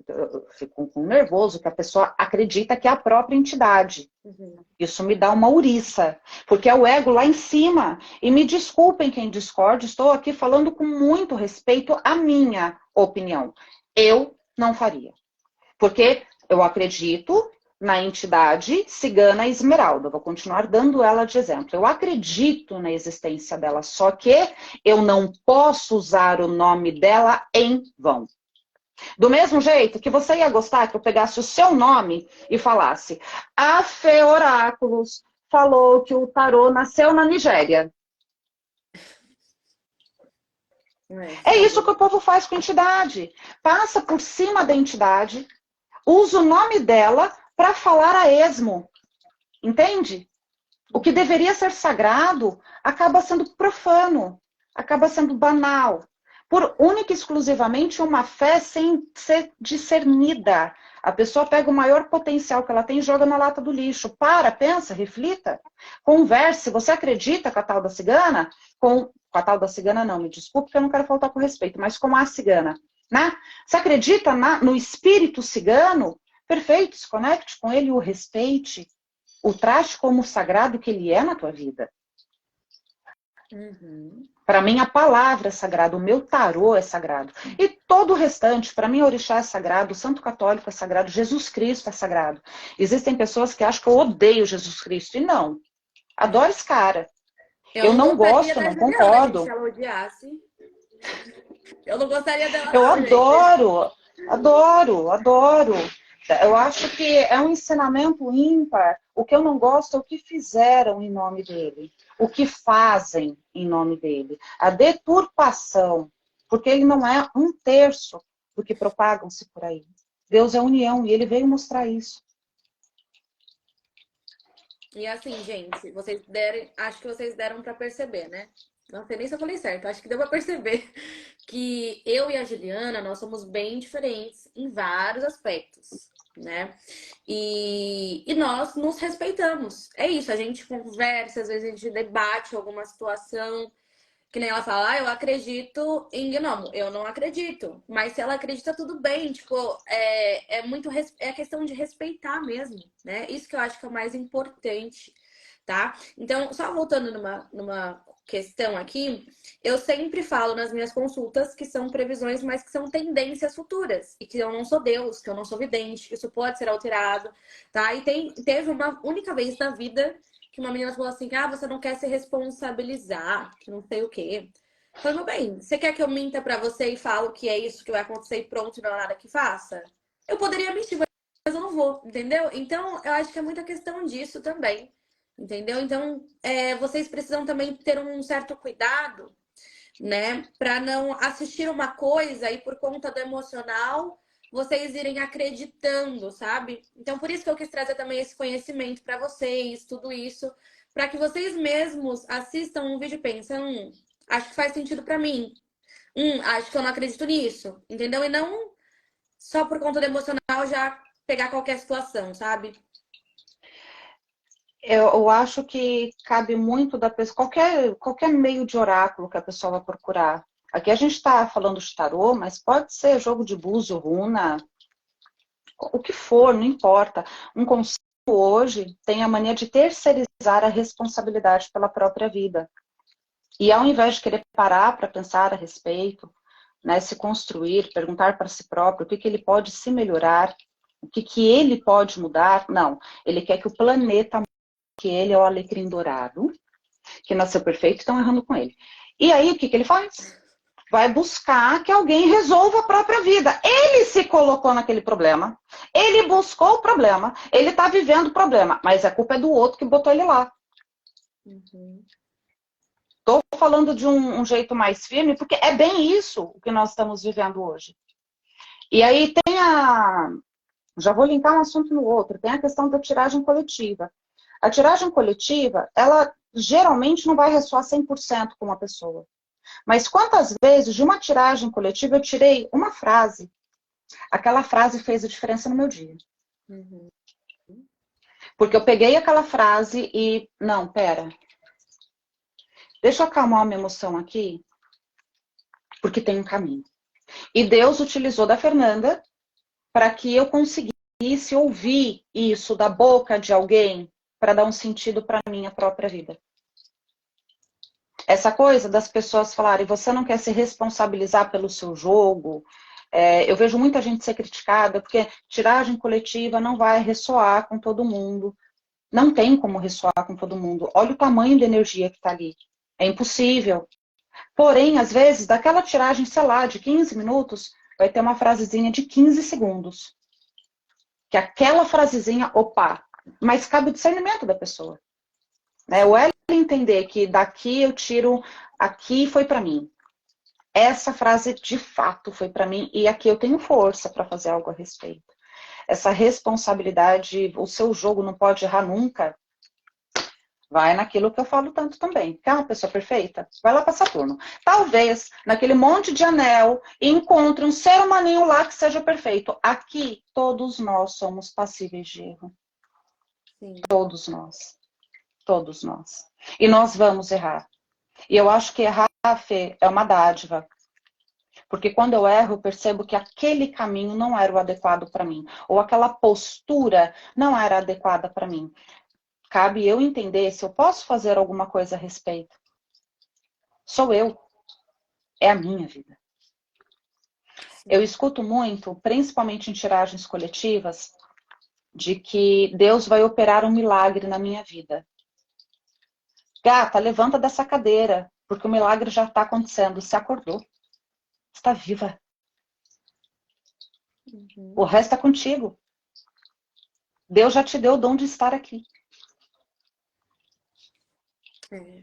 Eu fico nervoso que a pessoa acredita que é a própria entidade. Isso me dá uma ouriça, porque é o ego lá em cima. E me desculpem quem discorde, estou aqui falando com muito respeito à minha opinião. Eu não faria. Porque eu acredito na entidade cigana esmeralda. Vou continuar dando ela de exemplo. Eu acredito na existência dela, só que eu não posso usar o nome dela em vão. Do mesmo jeito que você ia gostar que eu pegasse o seu nome e falasse: a Fê Oráculos falou que o tarô nasceu na Nigéria. É isso que o povo faz com a entidade. Passa por cima da entidade, usa o nome dela para falar a esmo. Entende? O que deveria ser sagrado acaba sendo profano, acaba sendo banal. Por única e exclusivamente uma fé sem ser discernida. A pessoa pega o maior potencial que ela tem e joga na lata do lixo. Para, pensa, reflita, converse. Você acredita com a tal da cigana? Com a tal da cigana não, me desculpe que eu não quero faltar com respeito, mas com a cigana. Né? Você acredita no espírito cigano? Perfeito, se conecte com ele, o respeite. O trate como o sagrado que ele é na tua vida. Para mim, a palavra é sagrada, o meu tarô é sagrado. E todo o restante, para mim, o orixá é sagrado, o santo católico é sagrado, Jesus Cristo é sagrado. Existem pessoas que acham que eu odeio Jesus Cristo, e não. Adoro esse cara. Eu Eu não não gostaria gosto, da não Juliana, gente, se concordo. ela odiasse. Eu não gostaria dela, Eu não, gente. adoro, adoro, adoro. Eu acho que é um ensinamento ímpar. O que eu não gosto é o que fizeram em nome dele, o que fazem em nome dele, a deturpação, porque ele não é um terço do que propagam-se por aí. Deus é união e ele veio mostrar isso. E assim, gente, vocês deram, acho que vocês deram pra perceber, né? Não sei nem se eu falei certo, acho que deu pra perceber que eu e a Juliana, nós somos bem diferentes em vários aspectos, né? E nós nos respeitamos. É isso, a gente conversa, às vezes a gente debate alguma situação, que nem ela fala, eu acredito em gnomo. Eu não acredito. Mas se ela acredita, tudo bem. Tipo, é questão de respeitar mesmo, né? Isso que eu acho que é o mais importante, tá? Então, só voltando numa questão aqui, eu sempre falo nas minhas consultas que são previsões, mas que são tendências futuras. E que eu não sou Deus, que eu não sou vidente, que isso pode ser alterado, tá? E teve uma única vez na vida que uma menina falou assim, você não quer se responsabilizar, que não sei o quê. Eu falei, meu bem, você quer que eu minta pra você e falo que é isso que vai acontecer e pronto, e não há nada que faça? Eu poderia mentir, mas eu não vou, entendeu? Então, eu acho que é muita questão disso também, entendeu? Então, vocês precisam também ter um certo cuidado, né? Pra não assistir uma coisa e por conta do emocional vocês irem acreditando, sabe? Então, por isso que eu quis trazer também esse conhecimento para vocês, tudo isso, para que vocês mesmos assistam um vídeo e pensem, acho que faz sentido para mim. Acho que eu não acredito nisso, entendeu? E não só por conta do emocional já pegar qualquer situação, sabe? Eu acho que cabe muito da pessoa, qualquer meio de oráculo que a pessoa vai procurar. Aqui a gente está falando de tarô, mas pode ser jogo de búzio, runa, o que for, não importa. Um conselho hoje tem a mania de terceirizar a responsabilidade pela própria vida. E ao invés de querer parar para pensar a respeito, né, se construir, perguntar para si próprio o que ele pode se melhorar, o que ele pode mudar, não. Ele quer que o planeta, que ele é o alecrim dourado, que nasceu perfeito, estão errando com ele. E aí, o que ele faz? Vai buscar que alguém resolva a própria vida. Ele se colocou naquele problema, ele buscou o problema, ele está vivendo o problema, mas a culpa é do outro que botou ele lá. Uhum. Estou falando de um jeito mais firme, porque é bem isso o que nós estamos vivendo hoje. E aí tem já vou linkar um assunto no outro, tem a questão da tiragem coletiva. A tiragem coletiva, ela geralmente não vai ressoar 100% com uma pessoa. Mas quantas vezes de uma tiragem coletiva eu tirei uma frase, aquela frase fez a diferença no meu dia. Uhum. Porque eu peguei aquela frase e, não, pera, deixa eu acalmar uma emoção aqui, porque tem um caminho. E Deus utilizou da Fernanda para que eu conseguisse ouvir isso da boca de alguém para dar um sentido para a minha própria vida. Essa coisa das pessoas falarem, você não quer se responsabilizar pelo seu jogo. Eu vejo muita gente ser criticada porque tiragem coletiva não vai ressoar com todo mundo. Não tem como ressoar com todo mundo. Olha o tamanho da energia que está ali. É impossível. Porém, às vezes, daquela tiragem, sei lá, de 15 minutos, vai ter uma frasezinha de 15 segundos. Que aquela frasezinha, opa, mas cabe o discernimento da pessoa. Né? O ela entender que daqui eu tiro, aqui foi para mim. Essa frase de fato foi para mim e aqui eu tenho força para fazer algo a respeito. Essa responsabilidade, o seu jogo não pode errar nunca. Vai naquilo que eu falo tanto também. Quer uma pessoa perfeita? Vai lá para Saturno. Talvez naquele monte de anel encontre um ser humaninho lá que seja perfeito. Aqui todos nós somos passíveis de erro. Sim. Todos nós. Todos nós. E nós vamos errar. E eu acho que errar, Fê, é uma dádiva. Porque quando eu erro, eu percebo que aquele caminho não era o adequado para mim. Ou aquela postura não era adequada para mim. Cabe eu entender se eu posso fazer alguma coisa a respeito. Sou eu. É a minha vida. Eu escuto muito, principalmente em tiragens coletivas, de que Deus vai operar um milagre na minha vida. Gata, levanta dessa cadeira, porque o milagre já está acontecendo. Você acordou. Você está viva. Uhum. O resto é contigo. Deus já te deu o dom de estar aqui. É.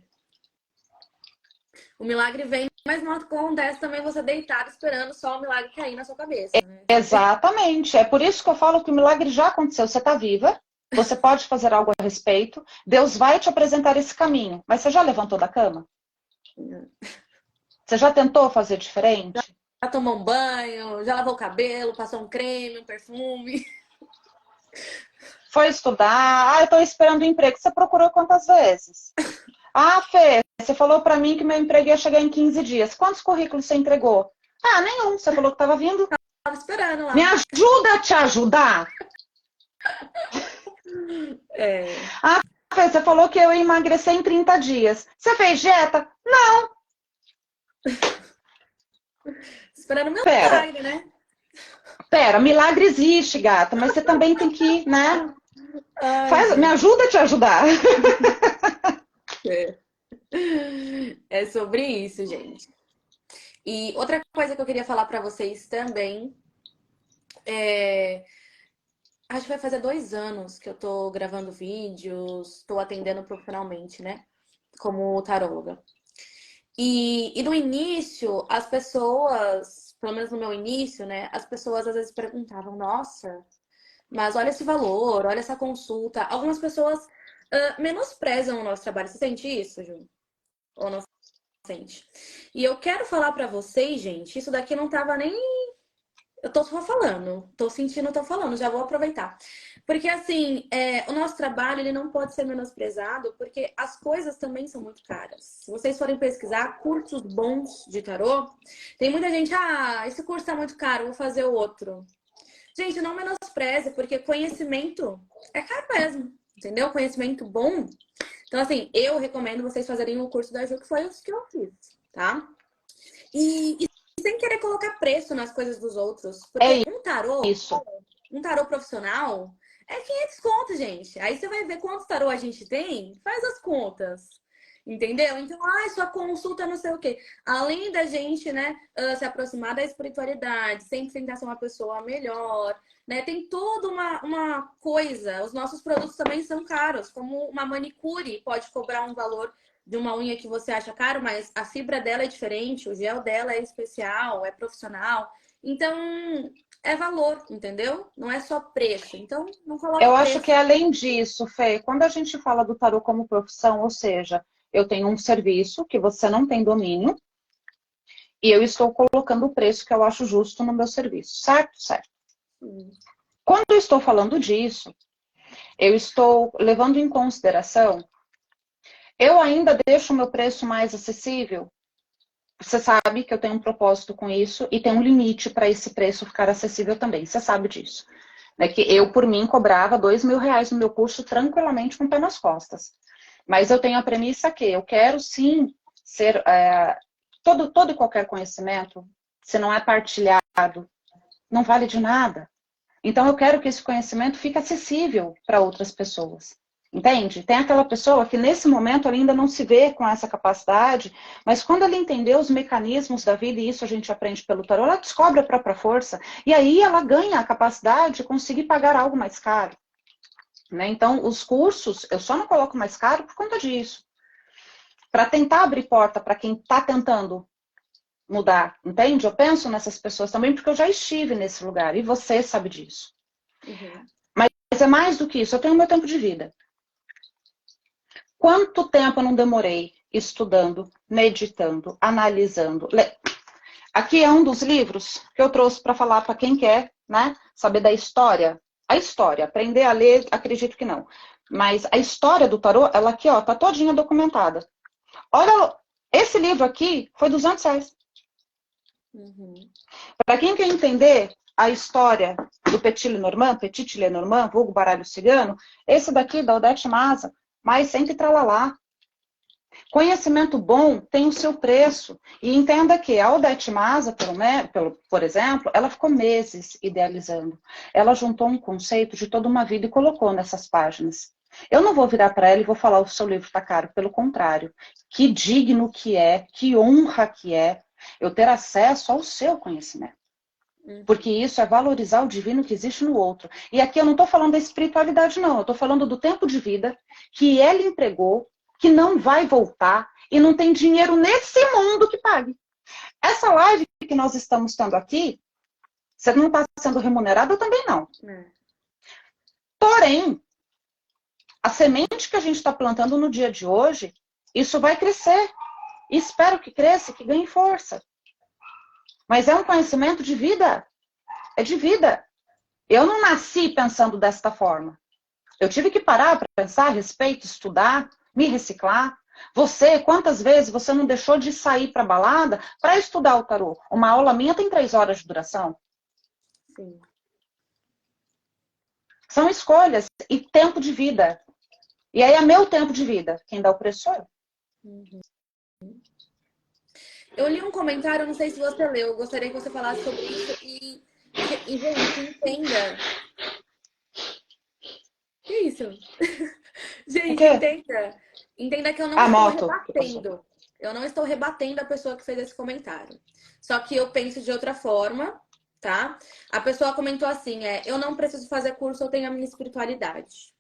O milagre vem, mas não acontece também você deitado esperando só o milagre cair na sua cabeça, né? Exatamente. É por isso que eu falo que o milagre já aconteceu. Você está viva, você pode fazer algo a respeito, Deus vai te apresentar esse caminho. Mas você já levantou da cama? Você já tentou fazer diferente? Já tomou um banho, já lavou o cabelo, passou um creme, um perfume. Foi estudar? Ah, eu estou esperando um emprego. Você procurou quantas vezes? Ah, Fê, você falou para mim que meu emprego ia chegar em 15 dias. Quantos currículos você entregou? Ah, nenhum. Você falou que estava vindo. Tava esperando Me lá. ajuda a te ajudar. É. Ah, Fê, você falou que eu ia emagrecer em 30 dias. Você fez dieta? Não. Esperando meu Pera, milagre, né? milagre existe, gata, mas você também tem que, né? Ai, Me ajuda a te ajudar. gente. É sobre isso, gente. E outra coisa que eu queria falar pra vocês também é. Acho que vai fazer 2 anos que eu tô gravando vídeos, tô atendendo profissionalmente, né? Como taróloga. E no início, as pessoas, pelo menos no meu início, né? As pessoas às vezes perguntavam, nossa, mas olha esse valor, olha essa consulta. Algumas pessoas menosprezam o nosso trabalho. Você sente isso, Ju? Ou não sente? E eu quero falar pra vocês, gente, isso daqui não tava nem. Eu tô só falando, tô sentindo, tô falando, já vou aproveitar. Porque assim, o nosso trabalho ele não pode ser menosprezado, porque as coisas também são muito caras. Se vocês forem pesquisar cursos bons de tarô, tem muita gente, esse curso tá muito caro, vou fazer o outro. Gente, não menospreze, porque conhecimento é caro mesmo, entendeu? Conhecimento bom. Então, assim, eu recomendo vocês fazerem o curso da Ju, que foi o que eu fiz, tá? E sem querer colocar preço nas coisas dos outros. Porque É isso. um tarô profissional é 500 contos, gente. Aí você vai ver quantos tarô a gente tem, faz as contas. Entendeu? Então, sua consulta não sei o quê. Além da gente, né, se aproximar da espiritualidade, sempre tentar ser uma pessoa melhor, né? Tem toda uma coisa. Os nossos produtos também são caros, como uma manicure pode cobrar um valor de uma unha que você acha caro, mas a fibra dela é diferente, o gel dela é especial, é profissional. Então, é valor, entendeu? Não é só preço. Então, não coloque Eu acho preço. que além disso, Fê, quando a gente fala do tarô como profissão, ou seja, eu tenho um serviço que você não tem domínio e eu estou colocando o preço que eu acho justo no meu serviço, certo? Certo. Quando eu estou falando disso, eu estou levando em consideração, eu ainda deixo o meu preço mais acessível. Você sabe que eu tenho um propósito com isso e tem um limite para esse preço ficar acessível também. Você sabe disso. É que eu, por mim, cobrava R$ 2.000 no meu curso tranquilamente com o pé nas costas. Mas eu tenho a premissa que eu quero sim ser... todo e qualquer conhecimento, se não é partilhado, não vale de nada. Então eu quero que esse conhecimento fique acessível para outras pessoas. Entende? Tem aquela pessoa que nesse momento ainda não se vê com essa capacidade, mas quando ela entender os mecanismos da vida, e isso a gente aprende pelo tarô, ela descobre a própria força, e aí ela ganha a capacidade de conseguir pagar algo mais caro. Né? Então, os cursos, eu só não coloco mais caro por conta disso. Para tentar abrir porta para quem está tentando mudar, entende? Eu penso nessas pessoas também, porque eu já estive nesse lugar, e você sabe disso. Uhum. Mas é mais do que isso, eu tenho meu tempo de vida. Quanto tempo eu não demorei estudando, meditando, analisando? Aqui é um dos livros que eu trouxe para falar para quem quer, né, saber da história. A história, aprender a ler, acredito que não. Mas a história do tarô, ela aqui, ó, tá todinha documentada. Olha, esse livro aqui foi R$ 200. Uhum. Para quem quer entender a história do Petit Lenormand, vulgo baralho cigano, esse daqui da Odete Maza, mais sempre tralalá. Conhecimento bom tem o seu preço. E entenda que a Odete Maza, por exemplo, ela ficou meses idealizando. Ela juntou um conceito de toda uma vida e colocou nessas páginas. Eu não vou virar para ela e vou falar o seu livro está caro. Pelo contrário, que digno que é, que honra que é eu ter acesso ao seu conhecimento. Porque isso é valorizar o divino que existe no outro. E aqui eu não estou falando da espiritualidade, não. Eu estou falando do tempo de vida que ele empregou, que não vai voltar e não tem dinheiro nesse mundo que pague. Essa live que nós estamos tendo aqui, você não está sendo remunerado, eu também não. Porém, a semente que a gente está plantando no dia de hoje, isso vai crescer. E espero que cresça, que ganhe força. Mas é um conhecimento de vida. É de vida. Eu não nasci pensando desta forma. Eu tive que parar para pensar a respeito, estudar, me reciclar. Você, quantas vezes você não deixou de sair para balada para estudar o tarô? Uma aula minha tem 3 horas de duração. Sim. São escolhas e tempo de vida. E aí é meu tempo de vida. Quem dá o preço sou eu. Eu li um comentário, não sei se você leu, eu gostaria que você falasse sobre isso e gente, entenda. Que isso? O Gente, quê? entenda. Entenda que eu não A estou moto que passou. rebatendo. Eu não estou rebatendo a pessoa que fez esse comentário. Só que eu penso de outra forma, tá? A pessoa comentou assim, eu não preciso fazer curso, eu tenho a minha espiritualidade.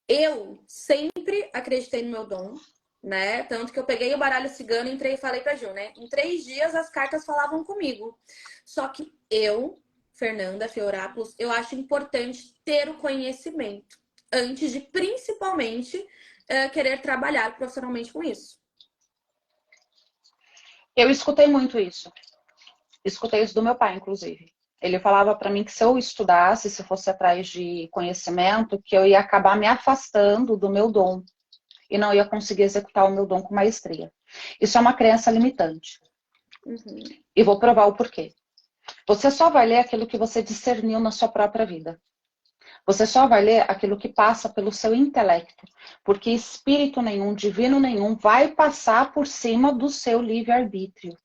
Eu sempre acreditei no meu dom, né? Tanto que eu peguei o baralho cigano, entrei e falei pra Ju, né? Em 3 dias as cartas falavam comigo. Só que eu, Fernanda Fioráculos, eu acho importante ter o conhecimento antes de, principalmente, querer trabalhar profissionalmente com isso. Eu escutei muito isso. Escutei isso do meu pai, inclusive. Ele falava para mim que se eu estudasse, se fosse atrás de conhecimento, que eu ia acabar me afastando do meu dom e não ia conseguir executar o meu dom com maestria. Isso é uma crença limitante. E vou provar o porquê. Você só vai ler aquilo que você discerniu na sua própria vida. Você só vai ler aquilo que passa pelo seu intelecto, porque espírito nenhum, divino nenhum, vai passar por cima do seu livre-arbítrio.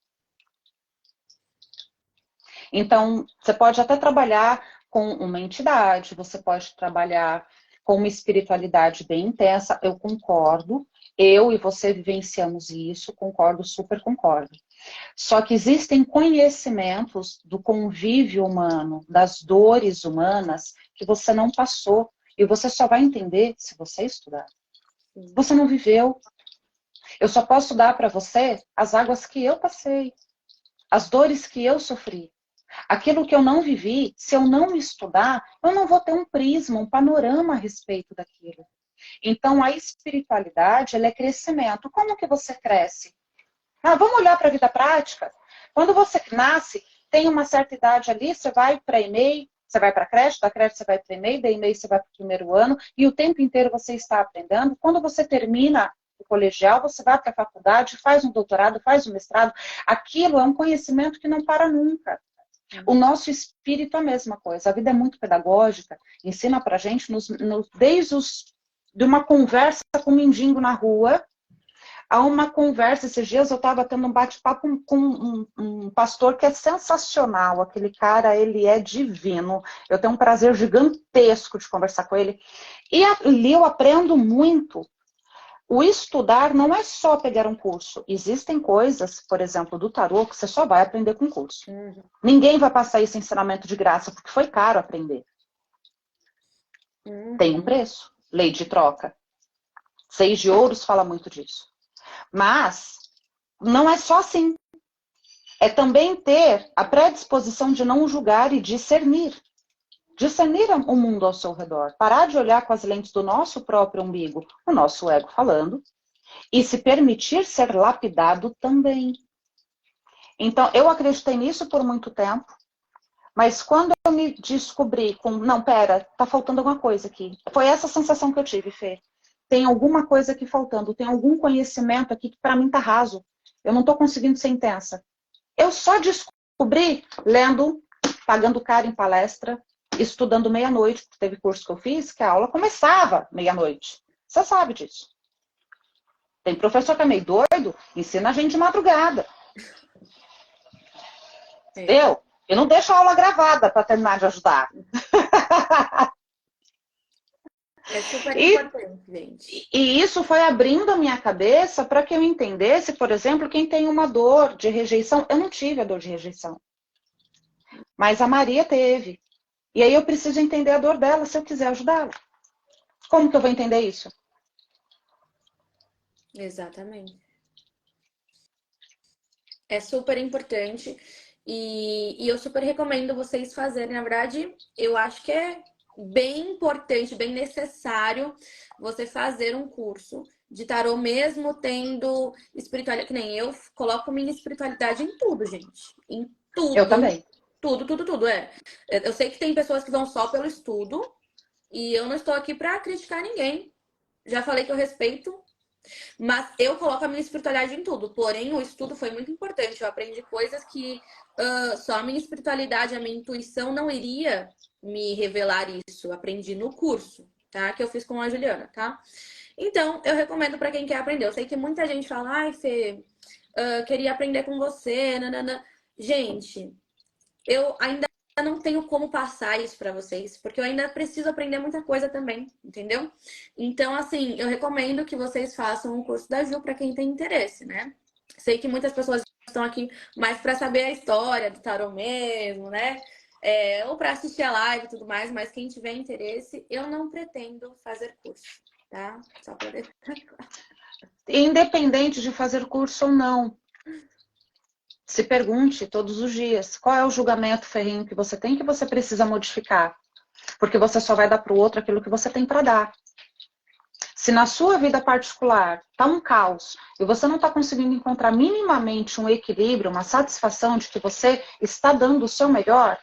Então, você pode até trabalhar com uma entidade, você pode trabalhar com uma espiritualidade bem intensa, eu concordo. Eu e você vivenciamos isso, concordo, super concordo. Só que existem conhecimentos do convívio humano, das dores humanas, que você não passou. E você só vai entender se você estudar. Você não viveu. Eu só posso dar para você as águas que eu passei, as dores que eu sofri. Aquilo que eu não vivi, se eu não estudar, eu não vou ter um prisma, um panorama a respeito daquilo. Então, a espiritualidade, ela é crescimento. Como que você cresce? Vamos olhar para a vida prática? Quando você nasce, tem uma certa idade ali, você vai para e-mail, você vai para a creche, da creche você vai para e-mail, da e-mail você vai para o primeiro ano, e o tempo inteiro você está aprendendo. Quando você termina o colegial, você vai para a faculdade, faz um doutorado, faz um mestrado. Aquilo é um conhecimento que não para nunca. O nosso espírito é a mesma coisa. A vida é muito pedagógica, ensina pra gente desde de uma conversa com um mendigo na rua, a uma conversa. Esses dias eu estava tendo um bate-papo com um pastor que é sensacional. Aquele cara, ele é divino. Eu tenho um prazer gigantesco de conversar com ele. E ali eu aprendo muito. O estudar não é só pegar um curso. Existem coisas, por exemplo, do tarô, que você só vai aprender com curso. Ninguém vai passar esse ensinamento de graça, porque foi caro aprender. Tem um preço. Lei de troca. 6 de ouros fala muito disso. Mas não é só assim. É também ter a predisposição de não julgar e discernir. Discernir o mundo ao seu redor. Parar de olhar com as lentes do nosso próprio umbigo, o nosso ego falando, e se permitir ser lapidado também. Então, eu acreditei nisso por muito tempo, mas quando eu me descobri com, não, pera, tá faltando alguma coisa aqui. Foi essa sensação que eu tive, Fê. Tem alguma coisa aqui faltando, tem algum conhecimento aqui que para mim tá raso. Eu não tô conseguindo ser intensa. Eu só descobri lendo, pagando caro em palestra, estudando meia-noite, porque teve curso que eu fiz, que a aula começava meia-noite. Você sabe disso. Tem professor que é meio doido, ensina a gente de madrugada. Eu não deixo a aula gravada para terminar de ajudar. É super E, importante, gente. e isso foi abrindo a minha cabeça para que eu entendesse, por exemplo, quem tem uma dor de rejeição. Eu não tive a dor de rejeição, mas a Maria teve. E aí eu preciso entender a dor dela se eu quiser ajudá-la. Como que eu vou entender isso? Exatamente. É super importante e eu super recomendo vocês fazerem. Na verdade, eu acho que é bem importante, bem necessário você fazer um curso de tarô, mesmo tendo espiritualidade. Que nem eu coloco minha espiritualidade em tudo, gente. Em Eu tudo. também. Tudo, tudo, tudo. Eu sei que tem pessoas que vão só pelo estudo e eu não estou aqui para criticar ninguém. Já falei que eu respeito, mas eu coloco a minha espiritualidade em tudo. Porém, o estudo foi muito importante. Eu aprendi coisas que só a minha espiritualidade, a minha intuição não iria me revelar isso. Eu aprendi no curso, tá? Que eu fiz com a Juliana, tá? Então, eu recomendo para quem quer aprender. Eu sei que muita gente fala, ai, Fê, queria aprender com você, nanana. Gente, eu ainda não tenho como passar isso para vocês, porque eu ainda preciso aprender muita coisa também, entendeu? Então, assim, eu recomendo que vocês façam o curso da Ju para quem tem interesse, né? Sei que muitas pessoas estão aqui mais para saber a história do tarô mesmo, né? Ou para assistir a live e tudo mais, mas quem tiver interesse, eu não pretendo fazer curso, tá? Só para deixar claro. Independente de fazer curso ou não, se pergunte todos os dias qual é o julgamento ferrenho que você precisa modificar. Porque você só vai dar para o outro aquilo que você tem para dar. Se na sua vida particular está um caos e você não está conseguindo encontrar minimamente um equilíbrio, uma satisfação de que você está dando o seu melhor,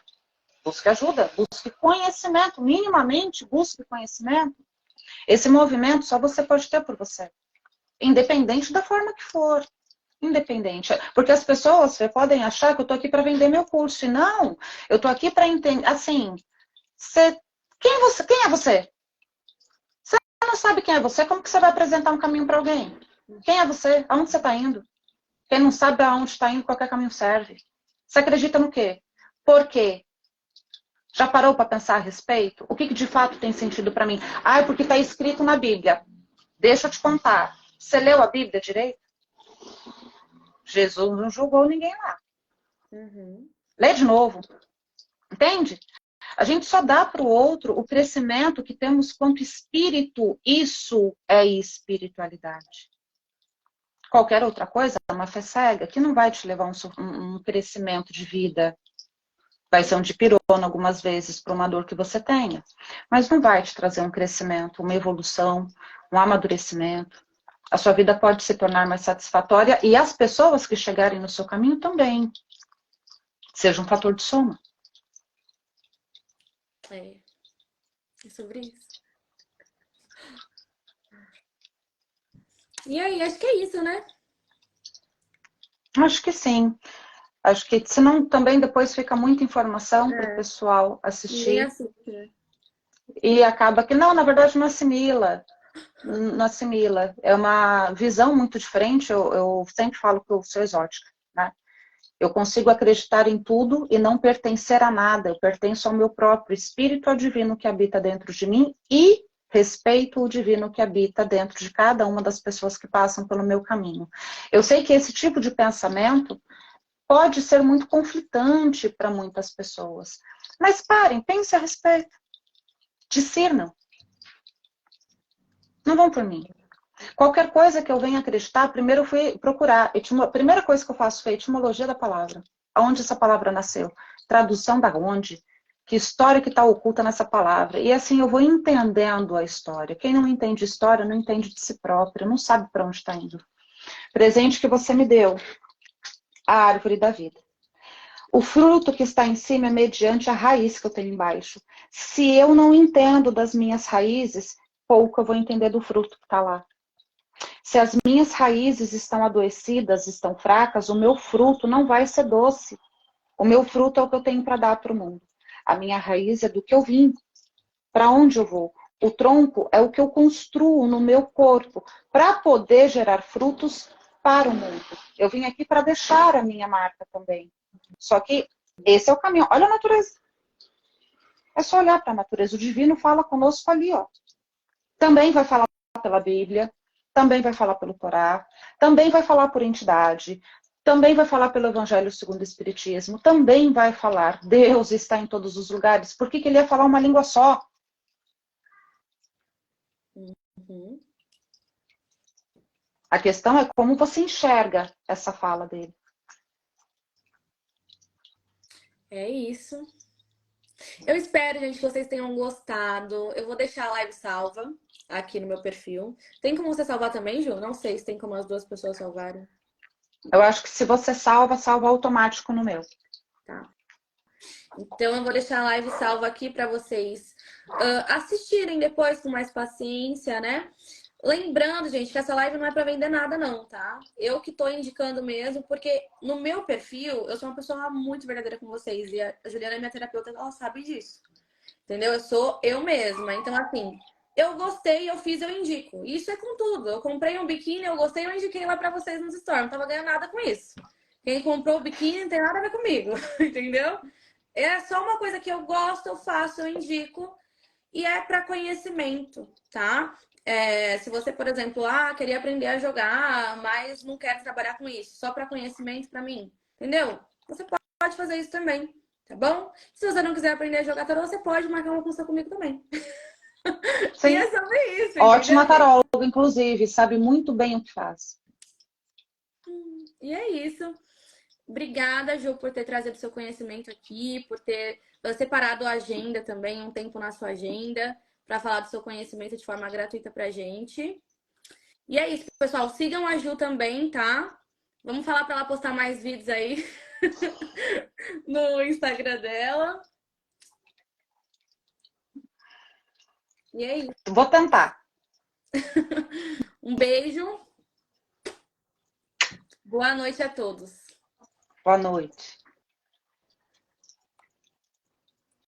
busque ajuda, busque conhecimento, minimamente busque conhecimento. Esse movimento só você pode ter por você, independente da forma que for. Independente. Porque as pessoas podem achar que eu estou aqui para vender meu curso. E não, eu estou aqui para entender. Assim, quem é você? Você não sabe quem é você, como que você vai apresentar um caminho para alguém? Quem é você? Aonde você está indo? Quem não sabe aonde está indo, qualquer caminho serve. Você acredita no quê? Por quê? Já parou para pensar a respeito? O que de fato tem sentido para mim? Ah, é porque está escrito na Bíblia. Deixa eu te contar. Você leu a Bíblia direito? Jesus não julgou ninguém lá. Uhum. Lê de novo. Entende? A gente só dá para o outro o crescimento que temos quanto espírito. Isso é espiritualidade. Qualquer outra coisa é uma fé cega que não vai te levar um crescimento de vida. Vai ser um dipirona algumas vezes para uma dor que você tenha. Mas não vai te trazer um crescimento, uma evolução, um amadurecimento. A sua vida pode se tornar mais satisfatória e as pessoas que chegarem no seu caminho também. Seja um fator de soma. É sobre isso. E aí, acho que é isso, né? Acho que sim. Acho que senão também depois fica muita informação para o pessoal Ninguém assistir. assiste, né? E acaba que, não, na verdade não assimila. Não assimila. É uma visão muito diferente. Eu sempre falo que eu sou exótica, né? Eu consigo acreditar em tudo e não pertencer a nada. Eu pertenço ao meu próprio espírito, ao divino que habita dentro de mim e respeito o divino que habita dentro de cada uma das pessoas que passam pelo meu caminho. Eu sei que esse tipo de pensamento pode ser muito conflitante para muitas pessoas. Mas parem, pensem a respeito. Discernam. Não vão por mim. Qualquer coisa que eu venha acreditar, primeiro eu fui procurar. A primeira coisa que eu faço foi a etimologia da palavra. Aonde essa palavra nasceu? Tradução da onde? Que história que está oculta nessa palavra? E assim eu vou entendendo a história. Quem não entende história não entende de si próprio, não sabe para onde está indo. Presente que você me deu, a árvore da vida. O fruto que está em cima é mediante a raiz que eu tenho embaixo. Se eu não entendo das minhas raízes, pouco eu vou entender do fruto que está lá. Se as minhas raízes estão adoecidas, estão fracas, o meu fruto não vai ser doce. O meu fruto é o que eu tenho para dar para o mundo. A minha raiz é do que eu vim, para onde eu vou. O tronco é o que eu construo no meu corpo para poder gerar frutos para o mundo. Eu vim aqui para deixar a minha marca também. Só que esse é o caminho. Olha a natureza. É só olhar para a natureza. O divino fala conosco ali, ó. também vai falar pela Bíblia, também vai falar pelo Torá, também vai falar por entidade, também vai falar pelo Evangelho segundo o Espiritismo, também vai falar Deus está em todos os lugares. Por que ele ia falar uma língua só? Uhum. A questão é como você enxerga essa fala dele. É isso. Eu espero, gente, que vocês tenham gostado. Eu vou deixar a live salva aqui no meu perfil. Tem como você salvar também, Ju? Não sei se tem como as duas pessoas salvarem. Eu acho que se você salva, salva automático no meu. Tá. Então eu vou deixar a live salva aqui para vocês assistirem depois com mais paciência, né? Lembrando, gente, que essa live não é para vender nada, não, tá? Eu que tô indicando mesmo, porque no meu perfil eu sou uma pessoa muito verdadeira com vocês e a Juliana é minha terapeuta, ela sabe disso. Entendeu? Eu sou eu mesma. Então, assim, eu gostei, eu fiz, eu indico. Isso é com tudo. Eu comprei um biquíni, eu gostei, eu indiquei lá pra vocês nos stories. Não tava ganhando nada com isso. Quem comprou o biquíni não tem nada a ver comigo, entendeu? É só uma coisa que eu gosto, eu faço, eu indico. E é para conhecimento, tá? Se você, por exemplo, queria aprender a jogar, mas não quer trabalhar com isso, só para conhecimento para mim, entendeu? Você pode fazer isso também, tá bom? Se você não quiser aprender a jogar tarô, você pode marcar uma consulta comigo também. E Sim. é sobre isso, Ótima entendeu, gente? taróloga, inclusive, sabe muito bem o que faz. E é isso. Obrigada, Ju, por ter trazido seu conhecimento aqui, por ter separado a agenda também, um tempo na sua agenda, para falar do seu conhecimento de forma gratuita pra gente. E é isso, pessoal. Sigam a Ju também, tá? Vamos falar para ela postar mais vídeos aí no Instagram dela. E é isso. Vou tentar. Um beijo. Boa noite a todos. Boa noite.